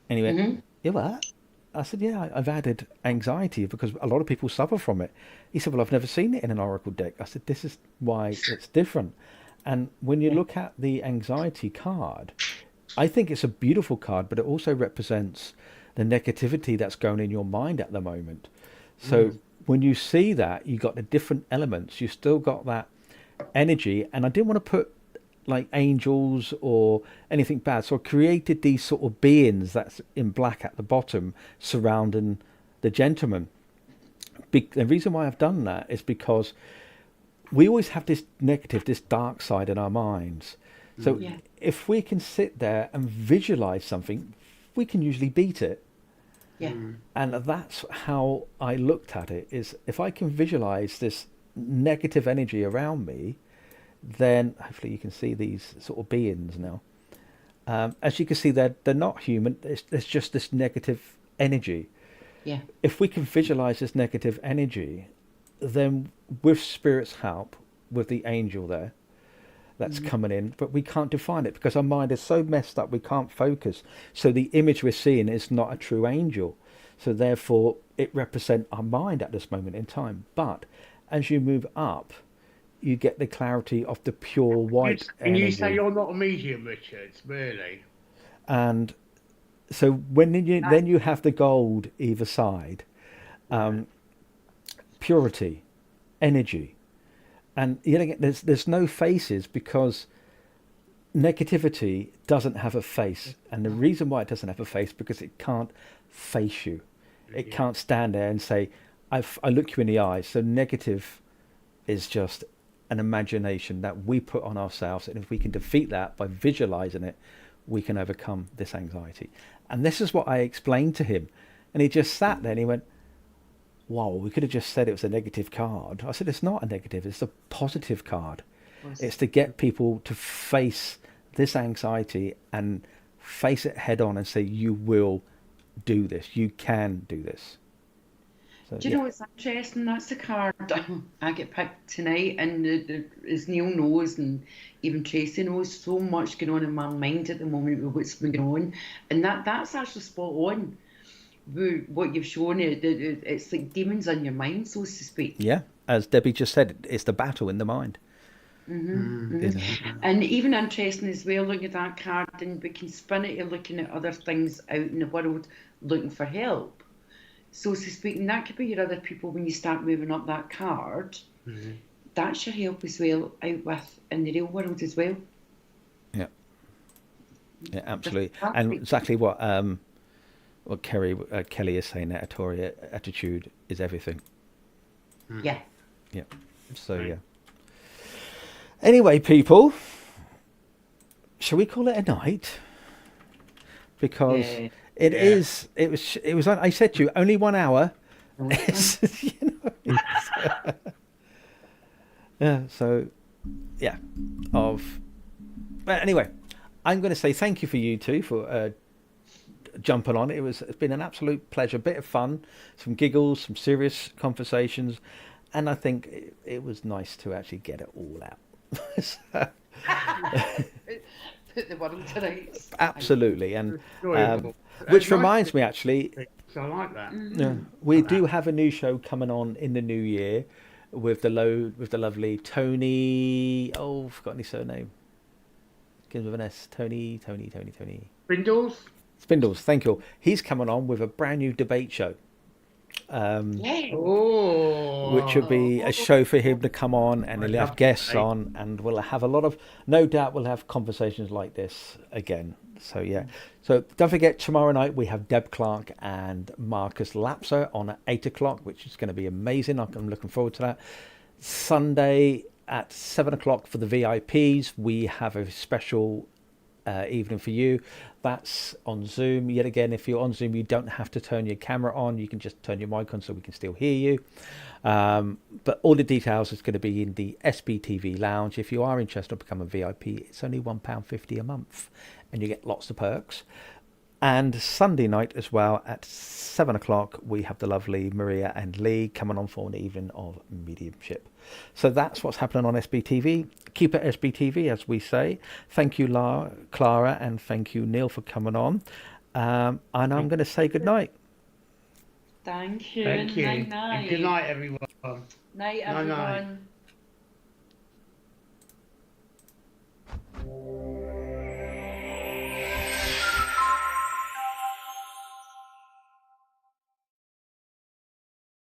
And he went, you what? I said, yeah, I've added anxiety because a lot of people suffer from it. He said, well, I've never seen it in an oracle deck. I said, this is why it's different. And when you look at the anxiety card, I think it's a beautiful card, but it also represents the negativity that's going in your mind at the moment. So when you see that, you got the different elements. You still got that energy. And I didn't want to put like angels or anything bad. So I created these sort of beings that's in black at the bottom surrounding the gentleman. The reason why I've done that is because we always have this negative, this dark side in our minds. So if we can sit there and visualize something, we can usually beat it. Yeah. And that's how I looked at it, is if I can visualize this negative energy around me, then hopefully you can see these sort of beings now. As you can see, they're not human. It's just this negative energy. Yeah. If we can visualize this negative energy, then with spirit's help, with the angel there, that's coming in, but we can't define it because our mind is so messed up we can't focus. So the image we're seeing is not a true angel. So therefore it represents our mind at this moment in time. But as you move up, you get the clarity of the pure white energy. And you say you're not a medium, Richard, really? And so when then you have the gold either side, purity, energy. And there's no faces because negativity doesn't have a face. And the reason why it doesn't have a face because it can't face you. It can't stand there and say, I look you in the eyes. So negative is just an imagination that we put on ourselves. And if we can defeat that by visualizing it, we can overcome this anxiety. And this is what I explained to him. And he just sat there and he went, wow, we could have just said it was a negative card. I said, it's not a negative, it's a positive card. It's to get people to face this anxiety and face it head on and say, you will do this, you can do this. So, do you know what's interesting? That's the card I get picked tonight, and as Neil knows, and even Tracy knows, so much going on in my mind at the moment with what's been going on, and that's actually spot on. What you've shown it's like demons on your mind, so to speak. Yeah, as Debbie just said, it's the battle in the mind. And even interesting as well, looking at that card, and we can spin it to looking at other things out in the world, looking for help, so to speak. And that could be your other people when you start moving up that card. That's your help as well out with in the real world as well. Yeah, absolutely. And exactly what Kelly is saying, that attitude is everything. Yeah. So yeah. Anyway, people, shall we call it a night? Because it was. I said to you, only 1 hour. But anyway, I'm going to say thank you for you two for jumping on. It's been an absolute pleasure, bit of fun, some giggles, some serious conversations, and I think it was nice to actually get it all out. Put the world to rights. Absolutely, and which reminds me, actually, so I like that. We do have a new show coming on in the new year with the lovely Tony. Oh, forgotten his surname. Begins with an S. Tony. Spindles. Thank you. He's coming on with a brand new debate show. Which will be a show for him to come on, and he'll have guests on, and we'll have no doubt we'll have conversations like this again. So yeah, so don't forget, tomorrow night we have Deb Clark and Marcus Lapser on at 8:00, which is going to be amazing. I'm looking forward to that. Sunday at 7:00 for the VIPs, we have a special evening for you. That's on Zoom. Yet again, if you're on Zoom, you don't have to turn your camera on. You can just turn your mic on so we can still hear you. But all the details is going to be in the SBTV lounge. If you are interested in becoming a VIP, it's only £1.50 a month, and you get lots of perks. And Sunday night as well at 7:00, we have the lovely Maria and Lee coming on for an evening of mediumship. So that's what's happening on SBTV. Keep it SBTV, as we say. Thank you, Clara, and thank you, Neil, for coming on. And I'm going to say good night. Thank you. Thank you. Night. And good night, everyone. Night, everyone.